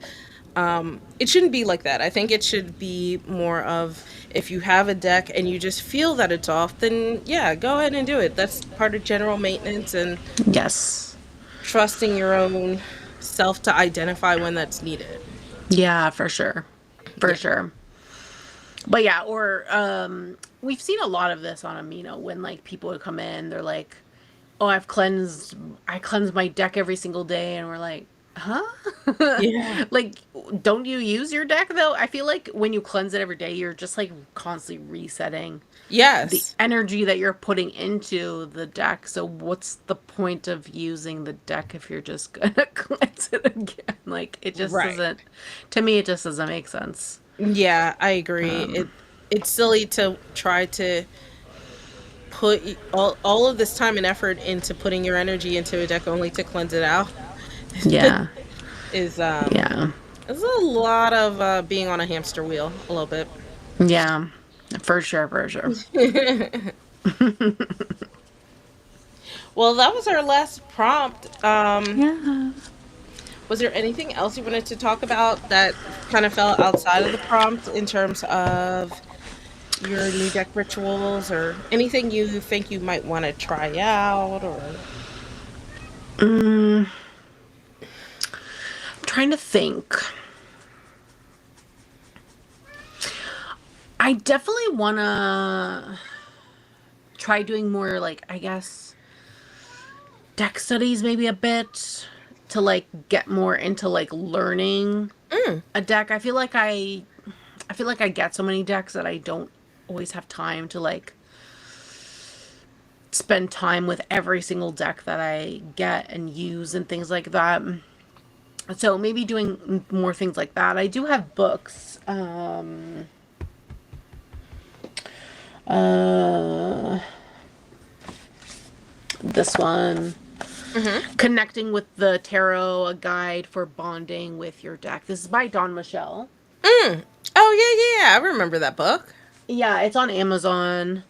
it shouldn't be like that. I think it should be more of if you have a deck and you just feel that it's off, then yeah, go ahead and do it. That's part of general maintenance and Yes. trusting your own self to identify when that's needed. Yeah, for sure. For Yeah. sure. But yeah, or we've seen a lot of this on Amino when like people would come in, they're like, "Oh, I cleanse my deck every single day," and we're like, "Huh?" Yeah. Like, don't you use your deck though? I feel like when you cleanse it every day, you're just like constantly resetting the Yes. energy that you're putting into the deck. So what's the point of using the deck if you're just gonna cleanse it again? Like, it just Right. doesn't. To me, it just doesn't make sense. Yeah, I agree. Um, It's silly to try to put all of this time and effort into putting your energy into a deck only to cleanse it out. yeah, Is yeah, it's a lot of being on a hamster wheel a little bit. yeah, for sure, for sure. Well, that was our last prompt. Yeah. Was there anything else you wanted to talk about that kind of fell outside of the prompt in terms of your new deck rituals or anything you think you might want to try out or Mm, I'm trying to think. I definitely want to try doing more, like, I guess, deck studies maybe a bit to, like, get more into, like, learning Mm, a deck. I feel like I get so many decks that I don't always have time to, like, spend time with every single deck that I get and use and things like that. So maybe doing more things like that. I do have books. Uh, this one, mhm. Connecting with the Tarot, a guide for bonding with your deck. This is by Dawn Michelle. Mm. Oh yeah, yeah, I remember that book. Yeah, it's on Amazon.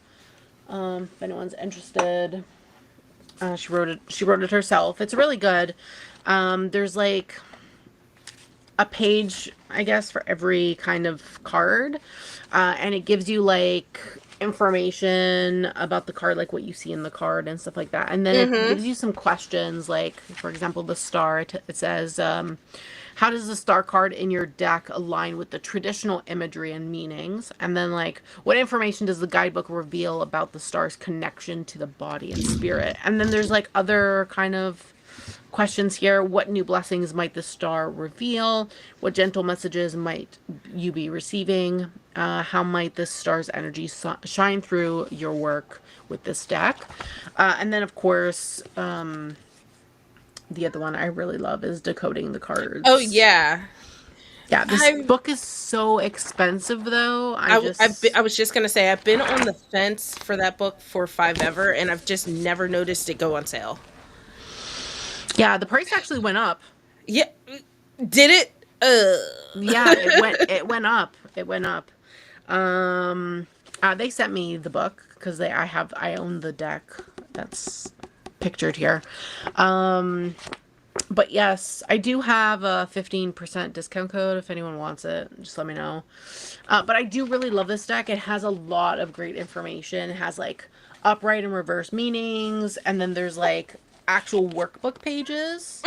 If anyone's interested, she wrote it. She wrote it herself. It's really good. There's like a page, I guess, for every kind of card. And it gives you like information about the card, like what you see in the card and stuff like that. And then it Mhm. gives you some questions, like, for example, the star. It says, how does the star card in your deck align with the traditional imagery and meanings? And then, like, what information does the guidebook reveal about the star's connection to the body and spirit? And then there's like other kind of questions here. What new blessings might the star reveal? What gentle messages might you be receiving? How might this star's energy shine through your work with this deck? And then, of course, the other one I really love is Decoding the Oh Cards. yeah. Yeah, this I book is so expensive, though. I was just gonna say I've been on the fence for that book for five ever, and I've just never noticed it go on sale. Yeah, the price actually went up. Yeah, did it? Yeah, it went up. It went up. Um, they sent me the book because I own the deck that's pictured here. Um, but yes, I do have a 15% discount code if anyone wants it. Just let me know. But I do really love this deck. It has a lot of great information. It has like upright and reverse meanings, and then there's like actual workbook pages.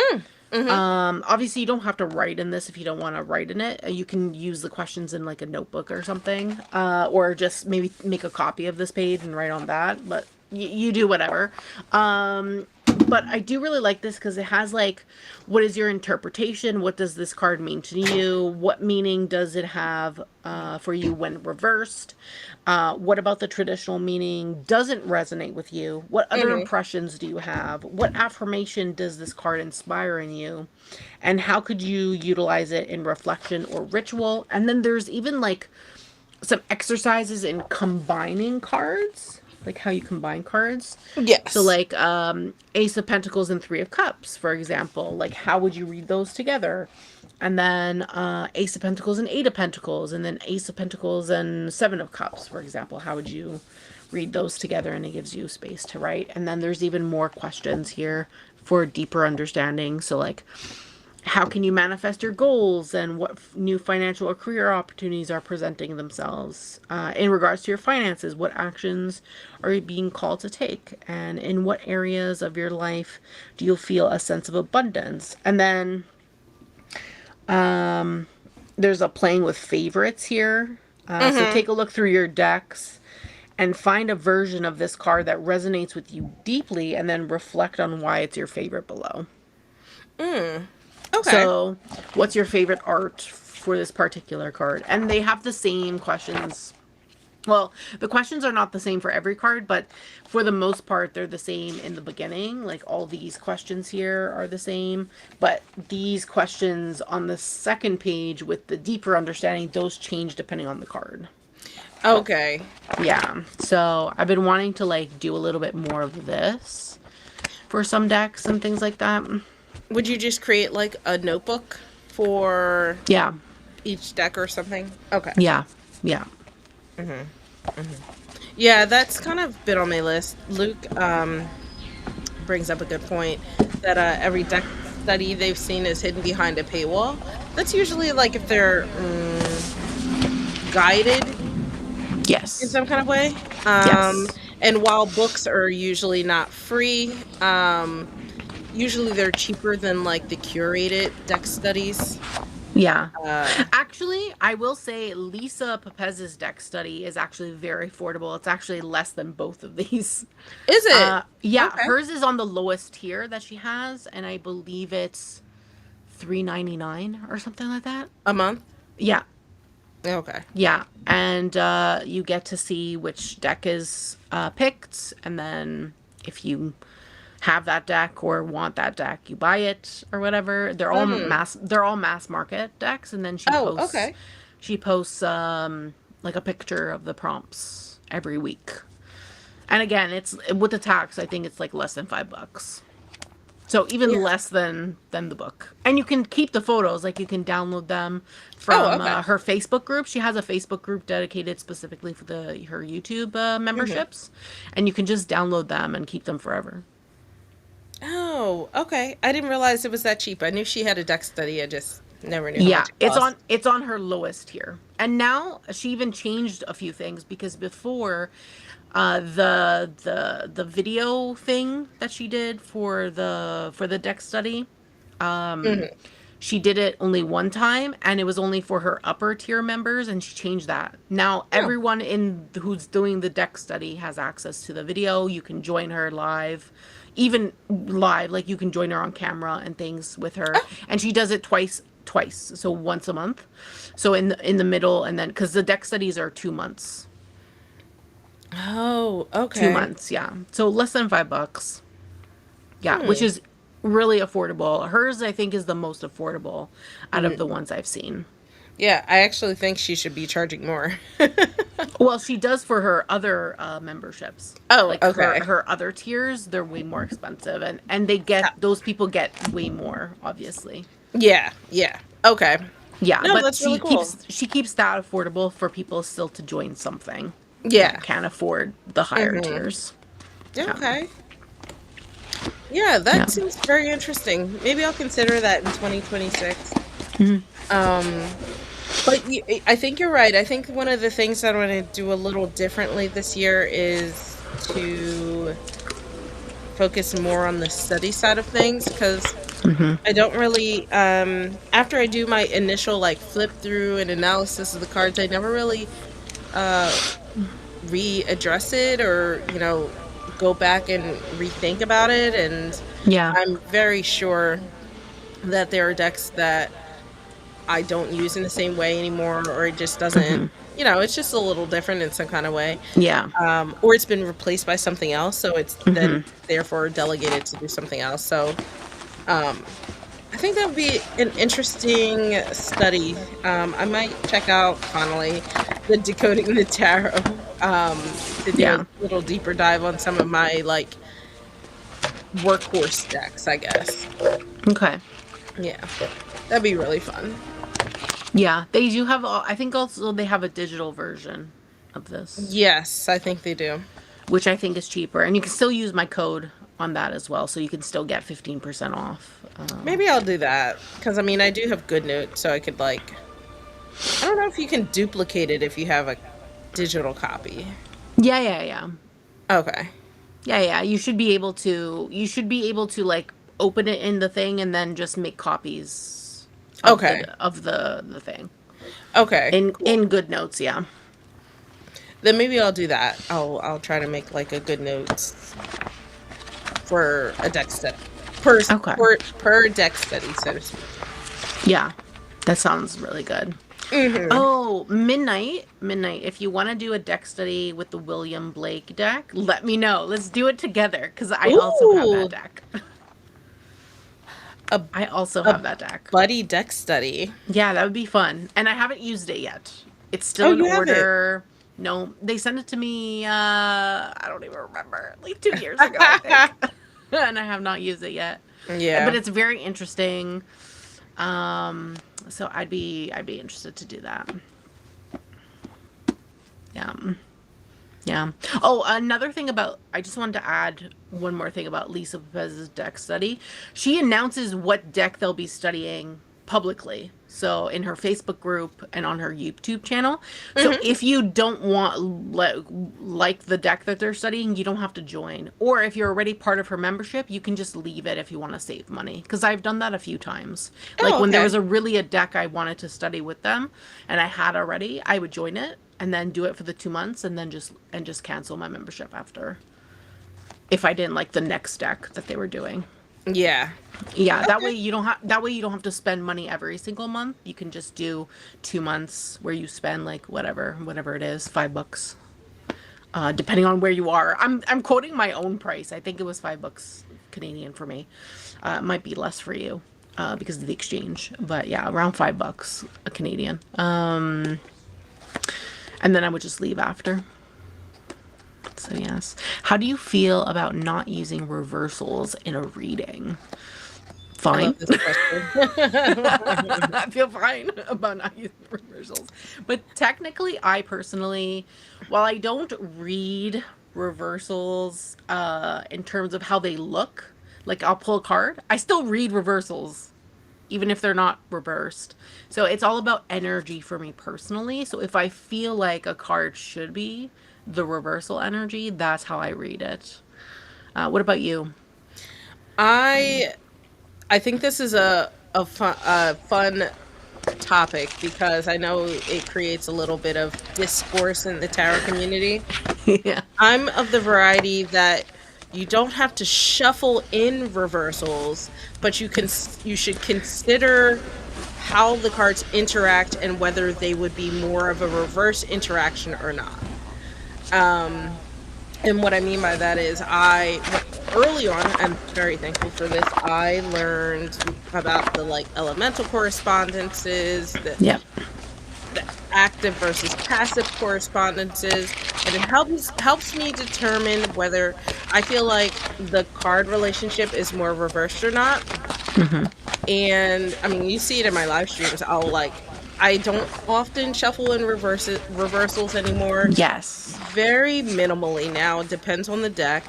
Mm-hmm. Obviously, you don't have to write in this if you don't want to write in it. You can use the questions in like a notebook or something, or just maybe make a copy of this page and write on that. But you do whatever. But I do really like this because it has like, what is your interpretation? What does this card mean to you? What meaning does it have for you when reversed? What about the traditional meaning doesn't resonate with you? What other Mm-hmm. impressions do you have? What affirmation does this card inspire in you? And how could you utilize it in reflection or ritual? And then there's even like some exercises in combining cards, like how you combine cards. So Yes. like Ace of Pentacles and Three of Cups, for example. Like how would you read those together? and then Ace of Pentacles and Eight of Pentacles, and then Ace of Pentacles and Seven of Cups, for example. How would you read those together? And it gives you space to write. And then there's even more questions here for deeper understanding. So, like, how can you manifest your goals, and what new financial or career opportunities are presenting themselves? In regards to your finances, what actions are you being called to take? And in what areas of your life do you feel a sense of abundance? And then there's a playing with favorites here. So take a look through your decks and find a version of this card that resonates with you deeply, and then reflect on why it's your favorite below. Okay. So, what's your favorite art for this particular card? And they have the same questions. Well, the questions are not the same for every card, but for the most part, they're the same in the beginning. Like, all these questions here are the same, but these questions on the second page with the deeper understanding, those change depending on the card. Okay. Yeah. So, I've been wanting to, like, do a little bit more of this for some decks and things like that. Would you just create like a notebook for Yeah. each deck or something? Okay. Yeah. Yeah. Yeah, that's kind of been on my list. Luke brings up a good point that every deck study they've seen is hidden behind a paywall. That's usually like if they're guided in Yes. some kind of way. Yes. And while books are usually not free, usually they're cheaper than like the curated deck studies. Yeah. Uh, Actually, I will say Lisa Pepez's deck study is actually very affordable. It's actually less than both of these. is it? Yeah, Okay. hers is on the lowest tier that she has, and I believe it's $3.99 or something like that. A month? Yeah. Okay. Yeah, and you get to see which deck is picked, and then if you have that deck or want that deck, you buy it or whatever. They're all mass. They're all mass market decks, and then Oh, okay. she posts like a picture of the prompts every week. And again, it's with the tax. I think it's like less than $5. So even Yeah. less than the book. And you can keep the photos, like you can download them Oh, from okay. her Facebook group. She has a Facebook group dedicated specifically for her YouTube memberships, and you can just download them and keep them forever. Oh, okay. I didn't realize it was that cheap. I knew she had a deck study. I just never knew how Yeah, much it cost. it's on her lowest tier. And now she even changed a few things, because before the video thing that she did for the deck study, she did it only one time, and it was only for her upper tier members, and she changed that. Now Oh, everyone in who's doing the deck study has access to the video. You can join her live, even live, like you can join her on camera and things with her. And she does it twice, so once a month. So in the middle, and then because the deck studies are 2 months. oh, 2 months, yeah. So less than $5. Yeah, which Hmm. is really affordable. Hers, I think, is the most affordable out of the ones I've seen. Yeah, I actually think she should be charging more. Well, she does for her other memberships. Oh, Like okay. her other tiers, they're way more expensive, and those people get way more, obviously. Yeah, yeah. Okay. Yeah, No, but that's really cool. she keeps that affordable for people still to join something Yeah. that can't afford the higher tiers. Yeah. Okay. Yeah, Yeah. that seems very interesting. Maybe I'll consider that in 2026. Um, but I think you're right. I think one of the things that I'm going to do a little differently this year is to focus more on the study side of things, because I don't really after I do my initial like flip through and analysis of the cards, I never really uh readdress it, or go back and rethink about it. And Yeah. I'm very sure that there are decks that I don't use in the same way anymore, or it just doesn't, it's just a little different in some kind of way. Yeah. Or it's been replaced by something else, so it's then therefore delegated to do something else. So um, I think that would be an interesting study. I might check out finally the Decoding the Tarot, to do Yeah. a little deeper dive on some of my like workhorse decks, I guess. Okay. Yeah. That'd be really fun. Yeah, they do have. I think also they have a digital version of this, Yes, I think they do. which I think is cheaper, and you can still use my code on that as well, so you can still get 15% off. Maybe I'll do that because I mean I do have GoodNote, so I could like. I don't know if you can duplicate it if you have a digital copy. Yeah, yeah, yeah, Okay. yeah, yeah. You should be able to. You should be able to like open it in the thing and then just make copies of Okay. the thing Okay. Cool. in Good Notes. Yeah, Then maybe I'll do that. I'll try to make like a good notes for a deck study okay, per deck study, so to speak. yeah, that sounds really good. Hmm. Oh, midnight. If you want to do a deck study with the William Blake deck, let me know. Let's do it together because I also have that Ooh, deck. a I also a have that deck. buddy deck study. Yeah, that would be fun. And I haven't used it yet. It's Oh, still in you have it. order. No, they sent it to me, I don't even remember, like 2 years ago, I think. And I have not used it yet. But Yeah. it's very interesting. Um, so I'd be interested to do that. Yeah. Yeah. Oh, another thing about, I just wanted to add one more thing about Lisa Pepez's deck study. She announces what deck they'll be studying publicly. So in her Facebook group and on her YouTube channel. So Hmm. if you don't want like the deck that they're studying, you don't have to join. Or if you're already part of her membership, you can just leave it if you want to save money. Because I've done that a few times. Like Oh, when there okay. was a deck I wanted to study with them, and I had already, I would join it and then do it for the 2 months and then just cancel my membership after if I didn't like the next deck that they were doing. Yeah. Yeah, Okay. that way you don't have to spend money every single month. You can just do 2 months where you spend like whatever it is, $5, depending on where you are. I'm quoting my own price. I think it was $5 Canadian for me. It might be less for you because of the exchange, but yeah, around $5 a Canadian. And then I would just leave after. So yes. How do you feel about not using reversals in a reading? I Fine. love this question. I feel fine about not using reversals. But technically, I personally, while I don't read reversals in terms of how they look, like I'll pull a card, I still read reversals even if they're not reversed. So it's all about energy for me personally. So if I feel like a card should be the reversal energy, that's how I read it. What about you? I I think this is a fun topic because I know it creates a little bit of discourse in the tarot community. Yeah. I'm of the variety that you don't have to shuffle in reversals, but you should consider how the cards interact and whether they would be more of a reverse interaction or not. Um, and what I mean by that is, early on, I'm very thankful for this. I learned about the like elemental correspondences, Yep. the active versus passive correspondences, and it helps me determine whether I feel like the card relationship is more reversed or not. And I mean, you see it in my live streams. I don't often shuffle in reversals anymore. Yes. Very minimally now. It depends on the deck.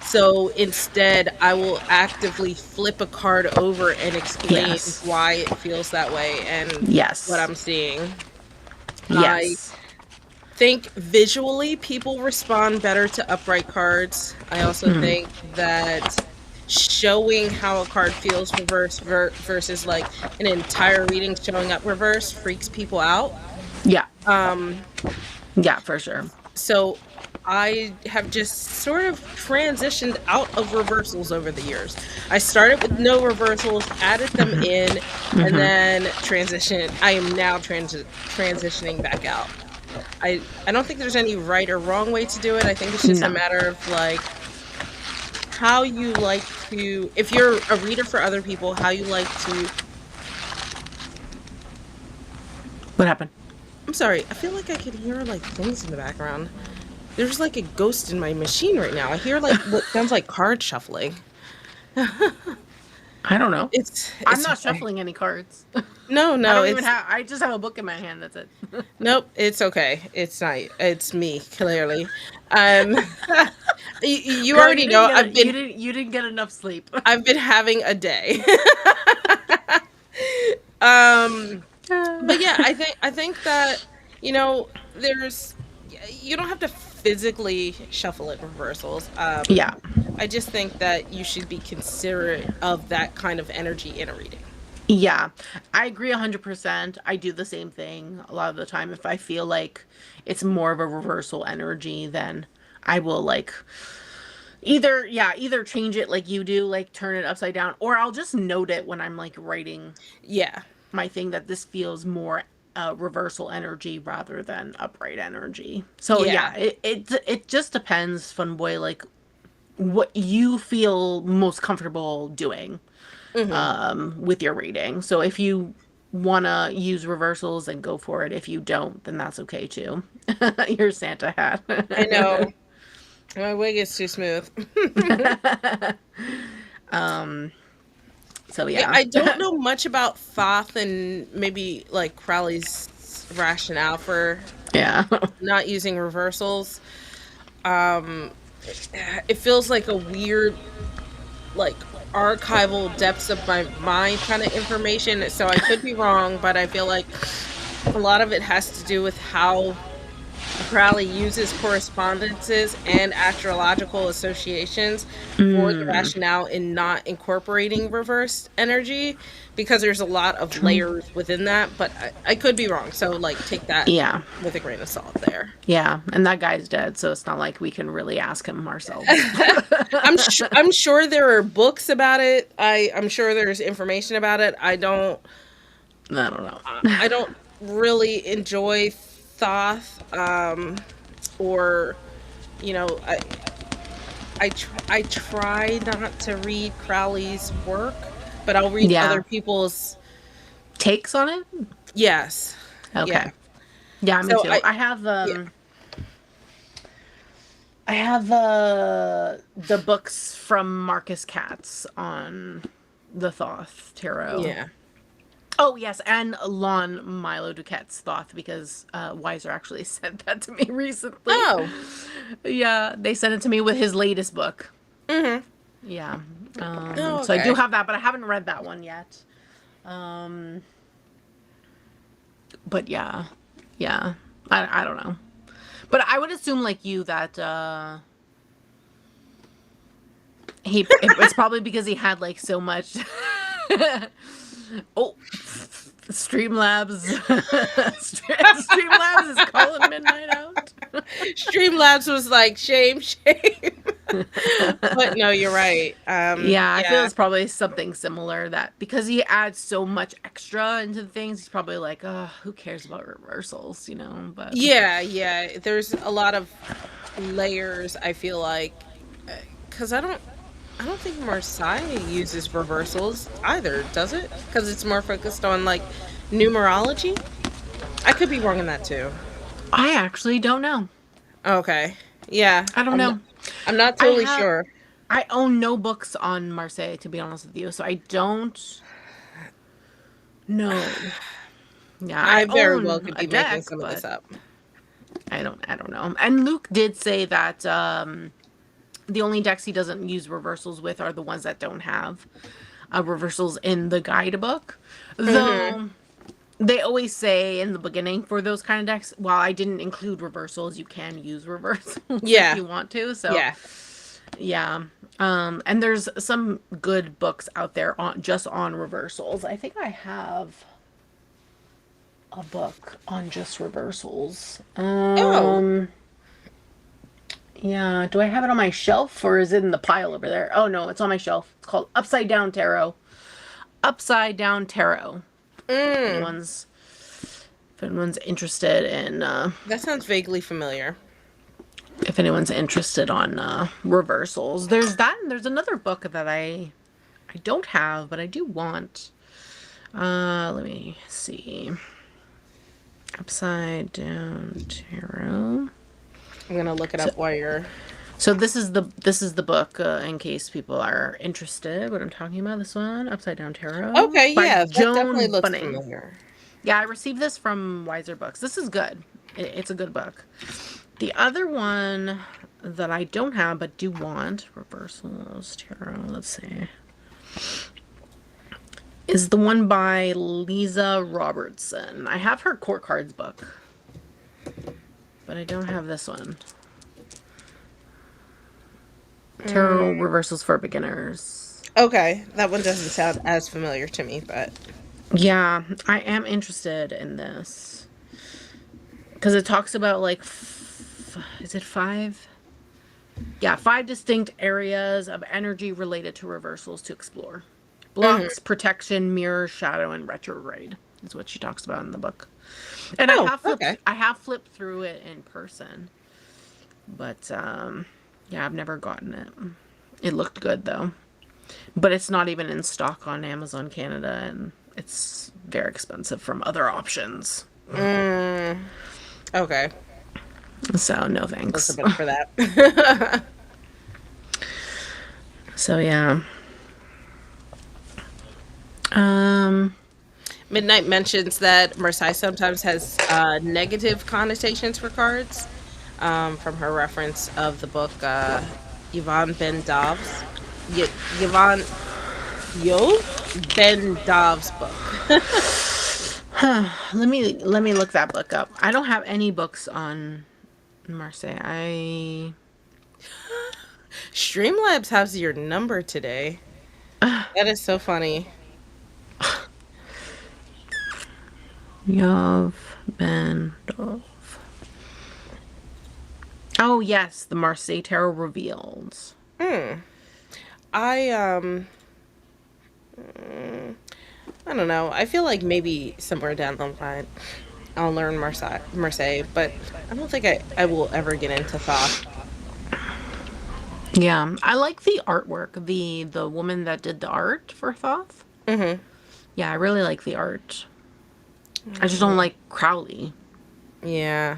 So instead, I will actively flip a card over and explain Yes. why it feels that way and what Yes. I'm seeing. I Yes. think visually people respond better to upright cards. I also think that showing how a card feels reverse versus like an entire reading showing up reverse freaks people out. Yeah. Um, Yeah, for sure. so I have just sort of transitioned out of reversals over the years. I started with no reversals, added them in, and then transitioned. I am now transitioning back out. I don't think there's any right or wrong way to do it. I think it's just a No. matter of like how you like to, if you're a reader for other people, how you like to. What happened? I'm sorry, I feel like I could hear like things in the background. There's like a ghost in my machine right now. I hear like what sounds like card shuffling. I don't know. I'm It's not okay. shuffling any cards. No, I no, don't even it's have. I just have a book in my hand. That's it. nope, it's okay. It's not. It's me, clearly. Um, you Girl, you already didn't know get it. You didn't get enough sleep. I've been having a day. um, but yeah, I think that there's you don't have to physically shuffle it reversals. Yeah. I just think that you should be considerate of that kind of energy in a reading. Yeah, I agree 100%. I do the same thing a lot of the time. If I feel like it's more of a reversal energy, then I will like either change it like you do, like turn it upside down, or I'll just note it when I'm like writing Yeah. my thing that this feels more reversal energy rather than upright energy. So Yeah. yeah, it just depends, fun boy, like what you feel most comfortable doing Hmm. with your reading. So if you want to use reversals, then go for it. If you don't, then that's okay too. Your Santa I know. hat. My wig is too smooth. um, so Yeah, yeah. I don't know much about Thoth and maybe like Crowley's rationale for Yeah. not using reversals. Um, it feels like a weird, like archival depths of my mind kind of information. So I could be wrong, but I feel like a lot of it has to do with how Crowley uses correspondences and astrological associations for the Mm, rationale in not incorporating reversed energy because there's a lot of true. layers within that, but I could be wrong. So, like, take that Yeah. with a grain of salt there. Yeah. And that guy's dead, so it's not like we can really ask him ourselves. I'm sure there are books about it. I'm sure there's information about it. I don't know. I don't really enjoy Thoth, or you know I I try not to read Crowley's work, but I'll read Yeah. other people's. Takes on it? Yes, yeah. Okay. Yeah, me So too. I yeah. I have the books from Marcus Katz on the Thoth Tarot. Yeah. Oh yes, and Lon Milo Duquette's Thoth because Weiser actually sent that to me recently. Oh. Yeah, they sent it to me with his latest book. Mhm. Yeah, Oh, so I do okay. have that, but I haven't read that one yet. Um, but yeah, yeah, I don't know, but I would assume like you that it's probably because he had like so much. Oh, Streamlabs. Streamlabs is calling midnight out. Streamlabs was like shame, shame. But no, you're right. Yeah, I feel Yeah. it's probably something similar that because he adds so much extra into the things, he's probably like, oh, who cares about reversals, you know? But Yeah, yeah. There's a lot of layers, I feel like, cuz I don't think Marseille uses reversals either, does it? Cuz it's more focused on like numerology. I could be wrong in that too. I actually don't know. Okay. Yeah. I don't know. I'm not I totally have sure. I own no books on Marseille, to be honest with you, so I don't know. Yeah, I I very well own could a be making deck, some of this but up. I don't know. And Luke did say that the only decks he doesn't use reversals with are the ones that don't have reversals in the guidebook. Mhm. Though they always say in the beginning for those kind of decks, while I didn't include reversals, you can use reversals if Yeah. you want to. So Yeah. yeah. And there's some good books out there on just on reversals. I think I have a book on just reversals. Oh. Yeah, do I have it on my shelf or is it in the pile over there? Oh no, it's on my shelf. It's called Upside Down Tarot. Upside Down Tarot. If Mm. anyone's interested in That sounds vaguely familiar. if anyone's interested on reversals. There's that and there's another book that I don't have, but I do want. Let me see. Upside Down Tarot. I'm gonna look it So up while you're So this is the book in case people are interested. What I'm talking about, this one, Upside Down Tarot Okay, by yeah, that definitely Joan looks Bunning. familiar. Yeah, I received this from Wiser Books. This is good. It's a good book. The other one that I don't have but do want, Reversals Tarot, let's see, is the one by Lisa Robertson. I have her Court Cards book, but I don't have this one. Tarot Mm, Reversals for Beginners. okay, that one doesn't sound as familiar to me, but Yeah, I am interested in this because it talks about like, is it five? Yeah, five distinct areas of energy related to reversals to explore. mhm. Blocks, protection, mirror, shadow, and retrograde is what she talks about in the book. And Oh, okay. I have flipped through it in person, but yeah, I've never gotten it. It looked good though. But it's not even in stock on Amazon Canada, and it's very expensive from other options. Mm, okay. So no That's a thanks. bit for that. So yeah. Um Midnight mentions that Marseille sometimes has negative connotations for cards from her reference of the book Yvonne Ben Dov's. Yvonne Yov Ben Dov's book. let me look that book up. I don't have any books on Marseille. I Streamlabs has your number today. That is so funny. Yov Ben Dov. Oh yes, the Marseille Tarot Revealed. Hmm. I mm, I don't know. I feel like maybe somewhere down the line I'll learn Marseille, but I don't think I will ever get into Thoth. Yeah, I like the artwork. The woman that did the art for Thoth. Hmm. Yeah, I really like the art. I just don't like Crowley. Yeah.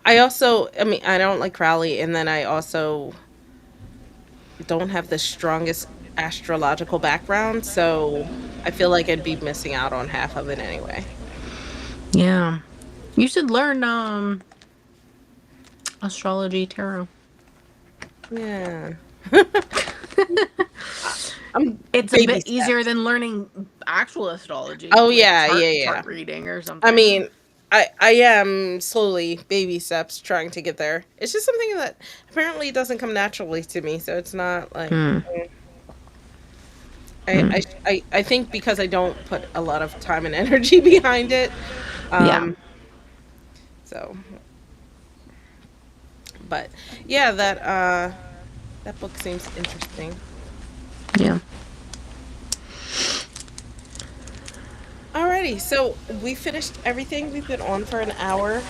I mean, I don't like Crowley, and then I also don't have the strongest astrological background, so I feel like I'd be missing out on half of it anyway. Yeah. You should learn astrology tarot. Yeah. I'm It's a baby bit easier steps. than learning actual astrology, Oh like yeah, yeah, chart yeah. reading or I something. mean, I am slowly baby steps trying to get there. It's just something that apparently doesn't come naturally to me, so it's not like Hmm. I I think because I don't put a lot of time and energy behind it. Yeah. Um so but yeah, that book seems interesting. Yeah. Alrighty, so we finished everything. We've been on for an hour.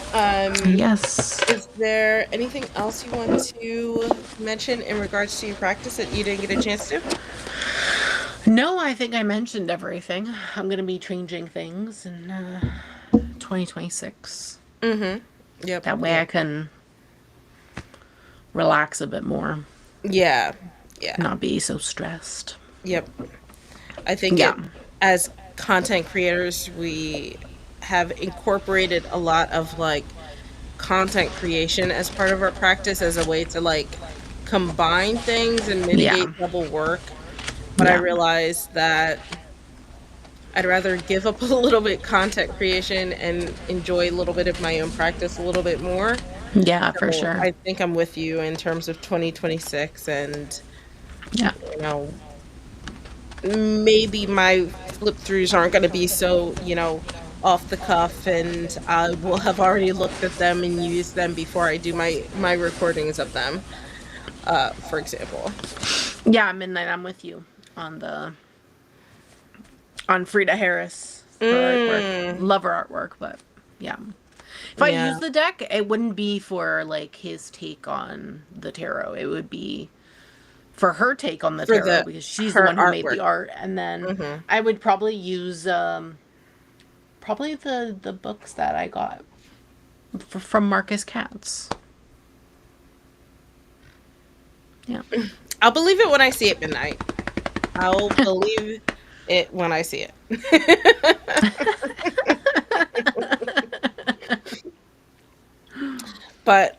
Yes. Is there anything else you want to mention in regards to your practice that you didn't get a chance to? No, I think I mentioned everything. I'm going to be changing things in 2026. Mm-hmm. Yep. That way I Yep. can relax a bit more, Yeah. Yeah. not be so stressed. Yep. I think Yeah. it as content creators, we have incorporated a lot of like content creation as part of our practice as a way to like combine things and Yeah. mitigate double work. But I Yeah. realized that I'd rather give up a little bit content creation and enjoy a little bit of my own practice a little bit more. Yeah, for So sure. I think I'm with you in terms of 2026 and Yeah. you know maybe my flip throughs aren't going to be so, off the cuff and I will have already looked at them and used them before I do my recordings of them, for example. Yeah, Midnight, I'm with you on the on Frida Harris, her artwork. Mm, Love her artwork, but yeah. If I yeah, use the deck, it wouldn't be for like his take on the tarot. It would be for her take on the for tarot the because she's the her one who made artwork. the art. And then Hmm. I would probably use probably the books that I got from Marcus Katz. Yeah. I'll believe it when I see it midnight. I'll believe it when I see it. But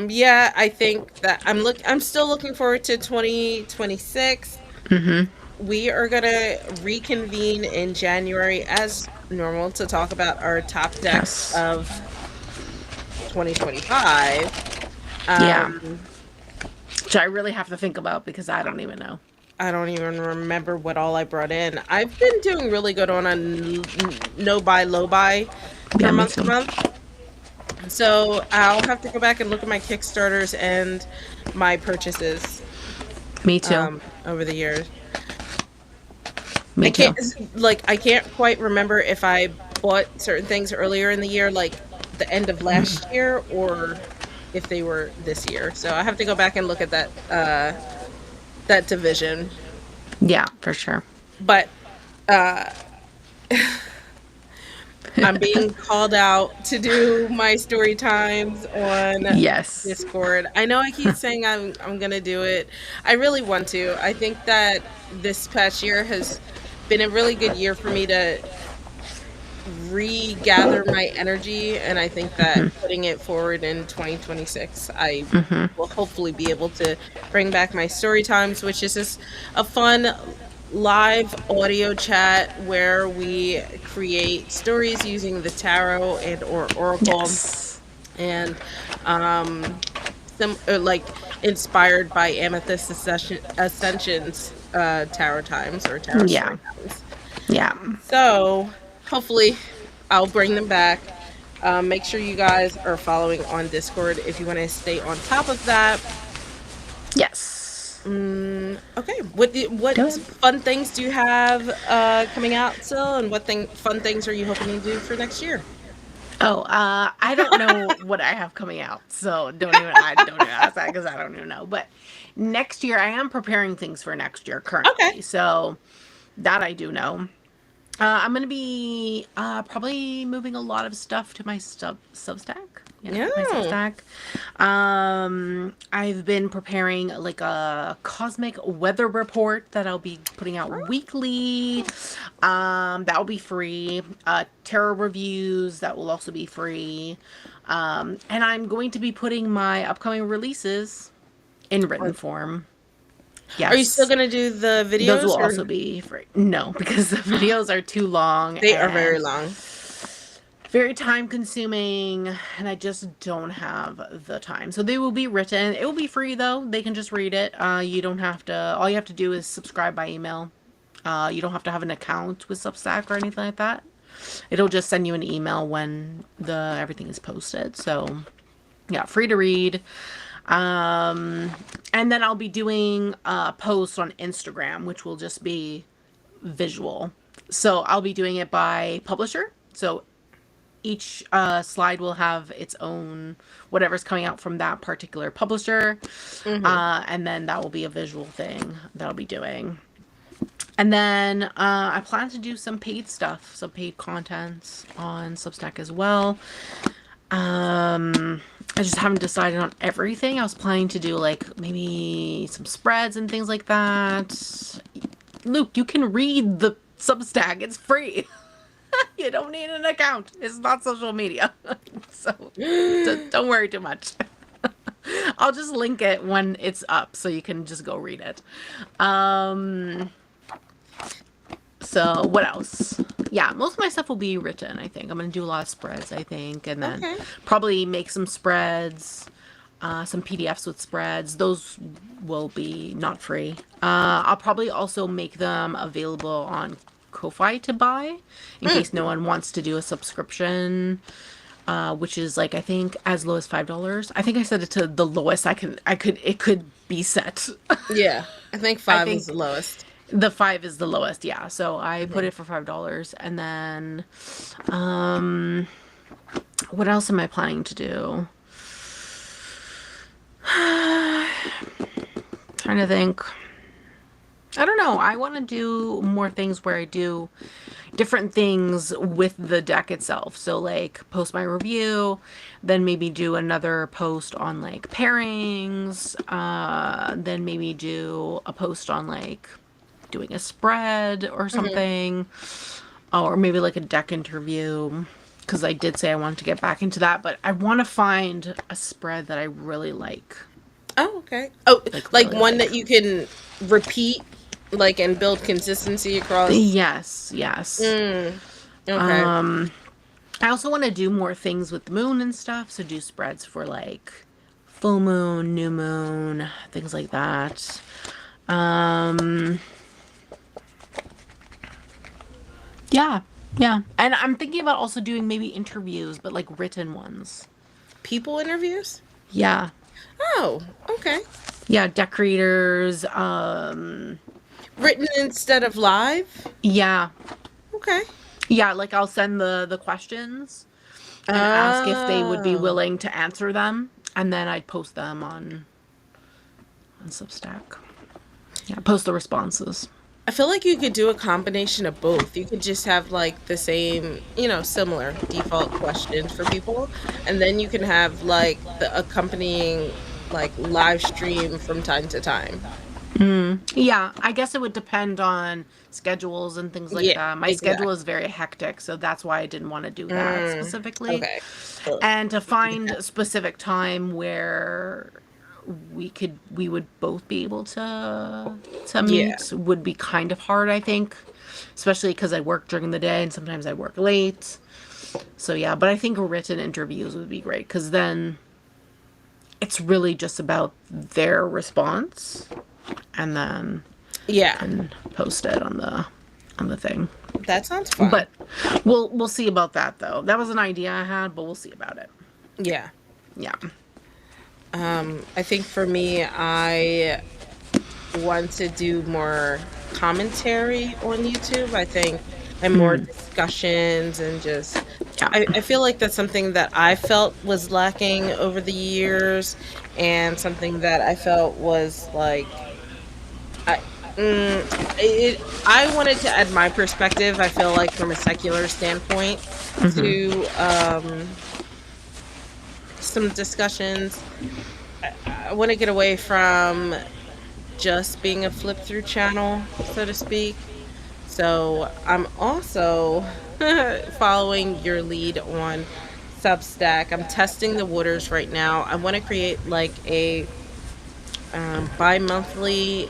yeah, I think that I'm still looking forward to 2026. Mm-hmm. We are going to reconvene in January as normal to talk about our top decks Yes. of 2025. Yeah. Um Which I really have to think about because I don't even know. I don't even remember what all I brought in. I've been doing really good on a no buy, low buy for Yeah, me month to too. month. So I'll have to go back and look at my Kickstarters and my purchases Me too. over the years. I Me can't too. I can't quite remember if I bought certain things earlier in the year, like the end of last year, or if they were this year. So I have to go back and look at that division. Yeah, for sure. But uh I'm being called out to do my story times on Yes. Discord. I know I keep saying I'm gonna do it. I really want to. I think that this past year has been a really good year for me to regather my energy, and I think that putting it forward in 2026, I Mm-hmm. will hopefully be able to bring back my story times, which is just a fun live audio chat where we create stories using the tarot and or oracle, Yes. and some like inspired by Amethyst Ascension's tarot times or tarot Yeah. story times. Yeah. So hopefully I'll bring them back. Make sure you guys are following on Discord if you want to stay on top of that. Yes. Okay, what Do it. fun things do you have coming out still, and what fun things are you hoping to do for next year? Oh, I don't know what I have coming out, so I don't even ask that because I don't even know. But next year, I am preparing things for next year Okay. currently, so that I do know. I'm gonna be probably moving a lot of stuff to my Substack. Yeah, my Yeah. Substack. I've been preparing like a cosmic weather report that I'll be putting out weekly. That will be free. Tarot reviews that will also be free. And I'm going to be putting my upcoming releases in written form. Are you still Yes. gonna do the Those will videos, or also be free. No, because the videos are too long they are very and long? very time consuming, and I just don't have the time. So they will be written. It will be free though. They can just read it. You don't have to, all you have to do is subscribe by email. You don't have to have an account with Substack or anything like that. It'll just send you an email when the everything is posted. So yeah, free to read. And then I'll be doing a post on Instagram, which will just be visual. So I'll be doing it by publisher. So each slide will have its own whatever's coming out from that particular publisher, Hmm. and then that will be a visual thing that I'll be doing. And then I plan to do some paid stuff, some paid contents on Substack as well. I just haven't decided on everything. I was planning to do like maybe some spreads and things like that. Luke, you can read the Substack. It's free. You don't need an account. It's not social media. So don't worry too much. I'll just link it when it's up so you can just go read it. So what else? Yeah, most of my stuff will be written, I think. I'm going to do a lot of spreads, I think, and then Okay. probably make some spreads, some PDFs with spreads. Those will be not free. I'll probably also make them available on Ko-fi to buy in case no one wants to do a subscription, which is like I think as low as $5. I think I set it to the lowest it could be set. Yeah, I think I 5 is the think lowest. the 5 is the lowest, yeah. So I put Hmm. it for $5, and then what else am I planning to do? Trying to think. I don't know. I want to do more things where I do different things with the deck itself. So like post my review, then maybe do another post on like pairings, then maybe do a post on like doing a spread or Mhm. something, or maybe like a deck interview. Because I did say I wanted to get back into that, but I want to find a spread that I really Oh, okay. Oh, like like really one like. that you can repeat, like, and build consistency across. Yes, yes. Mm, okay. Um, I also want to do more things with the moon and stuff, so do spreads for like full moon, new moon, things like that. Um, yeah, yeah. And I'm thinking about also doing maybe interviews, but like written ones. People interviews? Yeah. Oh, okay. Yeah, decorators. Written instead of live? Yeah. Okay. Yeah, like I'll send the questions and ask if they would be Oh. willing to answer them, and then I'd post them on Substack. Yeah, post the responses. I feel like you could do a combination of both. You could just have like the same, similar default questions for people, and then you can have like the accompanying like live stream from time to time. Yeah, I guess it would depend on schedules and things like Yeah, that. My schedule is exactly. very hectic, so that's why I didn't want to do that Mm, specifically. okay. So, And to find yeah. a specific time where we would both be able to Yeah. meet would be kind of hard, I think, especially because I work during the day and sometimes I work late. So yeah, but I think written interviews would be great because then it's really just about their response, and then I Yeah. can post it on the thing. That sounds fun. But we'll see about that though. That was an idea I had, but we'll see about it. Yeah. Yeah. I think for me, I want to do more commentary on YouTube, I think, and more discussions and just Yeah. I feel like that's something that I felt was lacking over the years and something that I felt was like I I wanted to add my perspective, I feel like from a secular standpoint to some discussions. I want to get away from just being a flip through channel, so to speak. So I'm also following your lead on Substack. I'm testing the waters right now. I want to create like a bi-monthly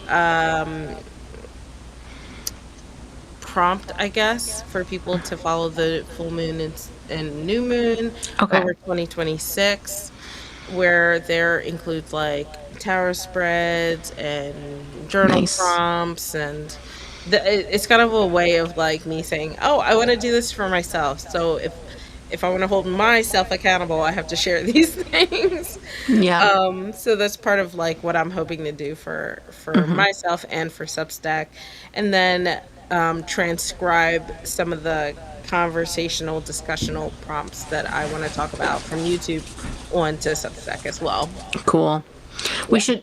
prompt, I guess, for people to follow the full moon and new moon Okay. over 2026, where there includes like tarot spreads and journal Nice. prompts and it's kind of a way of like me saying, "Oh, I want to do this for myself." So if I want to hold myself accountable, I have to share these things. Yeah. So that's part of like what I'm hoping to do for myself and for Substack, and then transcribe some of the conversational discussional prompts that I want to talk about from YouTube onto Substack as well. Cool. Yeah.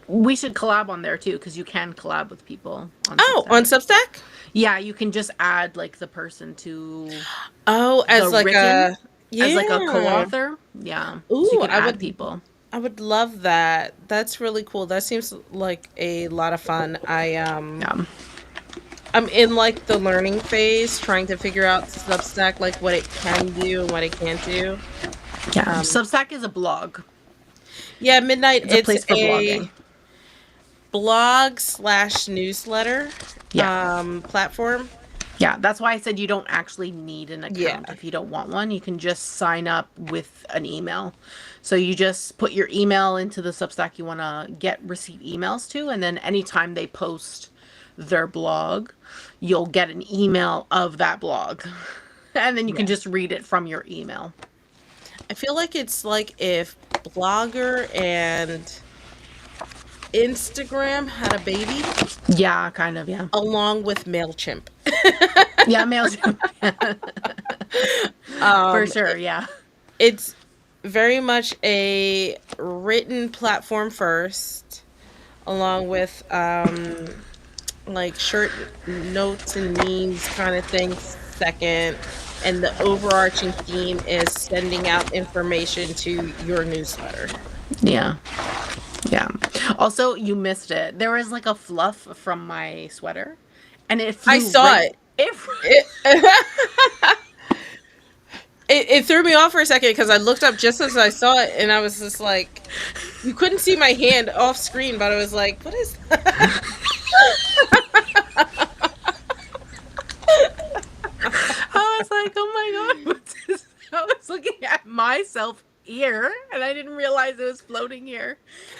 We should collab on there too because you can collab with people on Oh, on Substack. Substack? Yeah, you can just add like the person to Oh, the as like written a as like a yeah. co-author. Yeah. So you Ooh, can add people. I would love that. That's really cool. That seems like a lot of fun. Yeah. I'm in like the learning phase, trying to figure out Substack, like what it can do and what it can't do. Yeah. Um, Substack is a blog. yeah, Midnight. It's a It's place for blogging. a blog slash newsletter Yeah. platform. Yeah, that's why I said you don't actually need an Yeah. account if you don't want one. You can just sign up with an email. So you just put your email into the Substack you want to get receive emails to, and then anytime they post their blog, you'll get an email of that blog. And then you can Yeah. just read it from your email. I feel like it's like if Blogger and Instagram had a baby Yeah, kind of, yeah. along with MailChimp. Yeah, mail for Um, sure, yeah. it's very much a written platform first, along with like short notes and memes kind of thing 2nd, and the overarching theme is sending out information to your newsletter. Yeah. Yeah. Also, you missed it. There was like a fluff from my sweater, and it I flew saw right. it. It, It it threw me off for a second because I looked up just as I saw it, and I was just like, you couldn't see my hand off screen, but I was like, what is that? I was like, oh my god, what's this? I was looking at myself here, and I didn't realize it was floating here.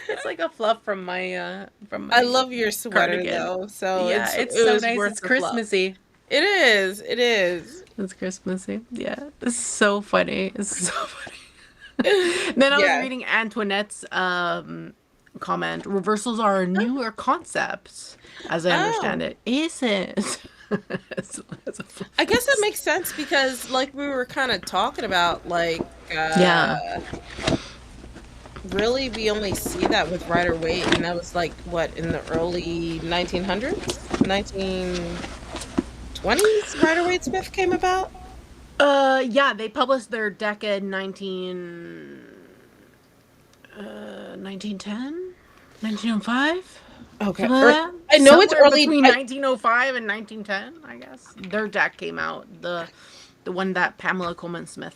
It's like a fluff from I my love your sweater cardigan. though, so Yeah, it's it so was nice. worth It's the fluff. Christmassy. It is. It is. It's Christmassy. Yeah, it's so funny. It's so funny. Then I was Yeah. reading Antoinette's comment. Reversals are a newer concept, as I understand Oh. it. Is it? It's a I guess that flex. makes sense because like we were kind of talking about like Yeah. really we only see that with Rider Waite, and that was like what, in the early 1900s? 1920s Rider Waite Smith came about? Yeah, they published their deck in 1910, 1905, Okay. something like that. I know it's Somewhere early. between 1905 and 1910, I guess. Their deck came out. The one that Pamela Coleman Smith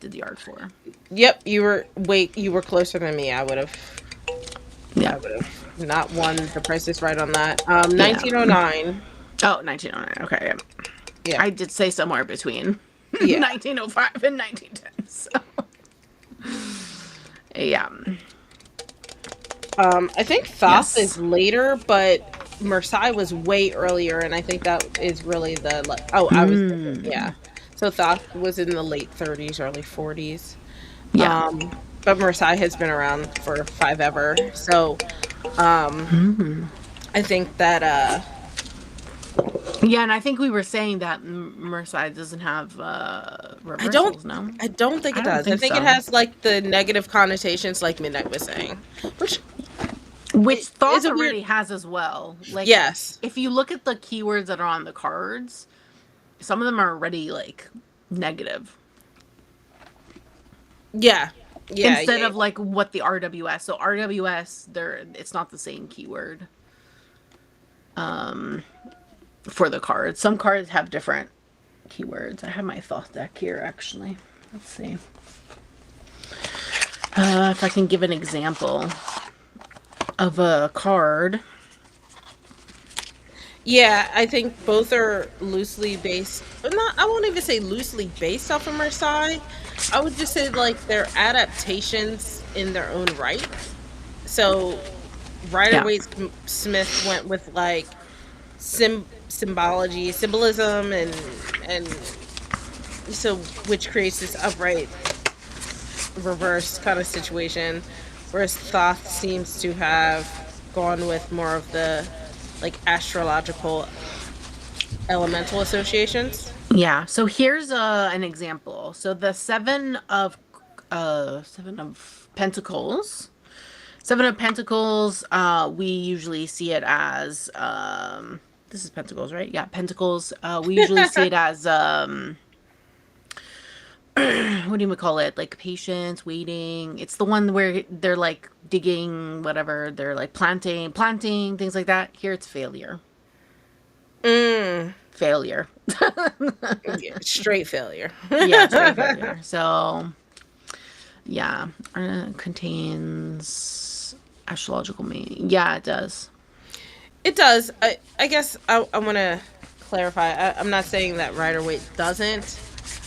did the art for. Yep, you were closer than me. Yeah. I would have not won the Price is Right on that. Yeah. 1909. Oh, 1909. Okay. Yeah. Yeah. I did say somewhere between Yeah. 1905 and 1910. So, yeah. I think Thoth Yes. is later, but Marseille was way earlier, and I think that is really oh, I was thinking, yeah. So Thoth was in the late 30s, early 40s. Yeah. But Marseille has been around for five ever. So I think that Yeah, and I think we were saying that Merseyside doesn't have I don't reversals, no? I don't think I it don't does. I think think it so. has like the negative connotations like Midnight was saying. Which Which is Thoth a weird. already has as well. Like, Yes. if you look at the keywords that are on the cards, some of them are already, like, negative. Yeah. Yeah. Instead Yeah. of, like, what the RWS. So RWS, it's not the same keyword for the cards. Some cards have different keywords. I have my Thoth deck here, actually. Let's see. If I can give an example of a card. Yeah, I think both are loosely based. Not, I won't even say loosely based off of Marseille. I would just say like they're adaptations in their own right. So Rider Yeah. Waite Smith went with like symbology, symbolism, and so which creates this upright reverse kind of situation, whereas Thoth seems to have gone with more of the like astrological elemental associations. Yeah. So here's an example. So the seven of pentacles. Seven of Pentacles, we usually see it as this is Pentacles, right? Yeah, Pentacles. We usually see it as what do you call it? Like patience, waiting. It's the one where they're like digging, whatever. They're like planting, things like that. Here it's failure. Mm, Failure. yeah, straight failure. Yeah, it's straight failure. So, yeah, contains astrological meaning. Yeah, it does. It does. I guess I want to clarify. I'm not saying that Rider Waite doesn't.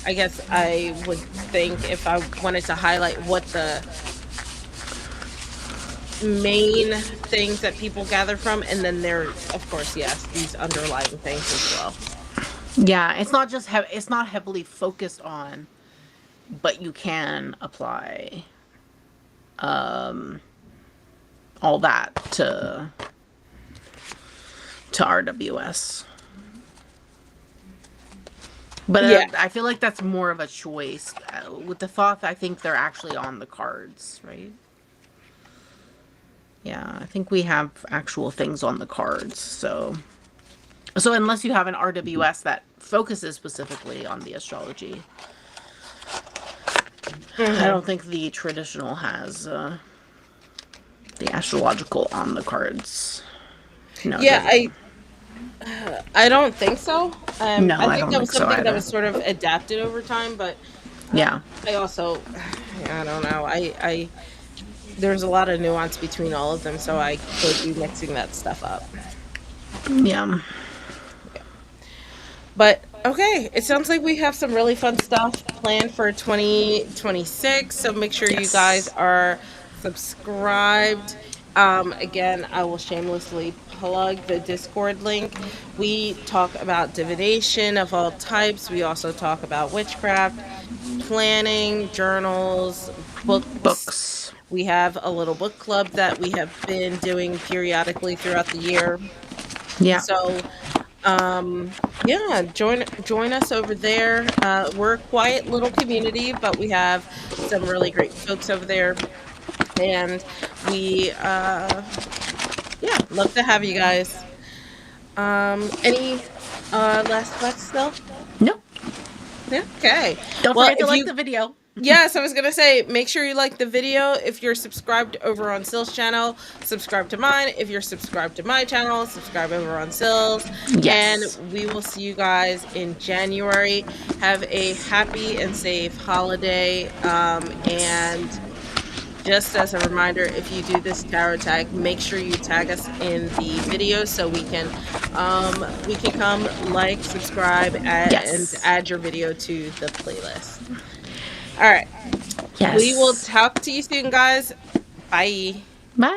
I guess I would think if I wanted to highlight what the main things that people gather from, and then there, of course, yes, these underlying things as well. Yeah, it's not just it's not heavily focused on, but you can apply all that to RWS. But Yeah. I feel like that's more of a choice. With the Thoth, I think they're actually on the cards, right? Yeah, I think we have actual things on the cards, so So unless you have an RWS that focuses specifically on the astrology, I Hmm. don't think the traditional has the astrological on the cards. No, it Yeah, doesn't. I don't think so. No, I I think don't that think was so something that either. was sort of adapted over time, but Yeah. I also, I don't know. There's a lot of nuance between all of them, so I could be mixing that stuff up. Yeah. Yeah. But okay, it sounds like we have some really fun stuff planned for 2026. So make sure you guys Yes. are subscribed. Again, I will shamelessly plug the Discord link. We talk about divination of all types. We also talk about witchcraft, planning, journals, books. Books. We have a little book club that we have been doing periodically throughout the year. Yeah. So yeah, join us over there. We're a quiet little community, but we have some really great folks over there, and we yeah, love to have you guys. Any last thoughts still? Nope. Yeah, okay. Don't Well, forget to if like you the video. yes, I was gonna say, make sure you like the video. If you're subscribed over on Sill's channel, subscribe to mine. If you're subscribed to my channel, subscribe over on Sill's. And Yes. we will see you guys in January. Have a happy and safe holiday. And just as a reminder, if you do this tarot tag, make sure you tag us in the video so we can come like, subscribe, and Yes. add your video to the playlist. All right. We will Yes. talk to you soon, guys. Bye. Bye.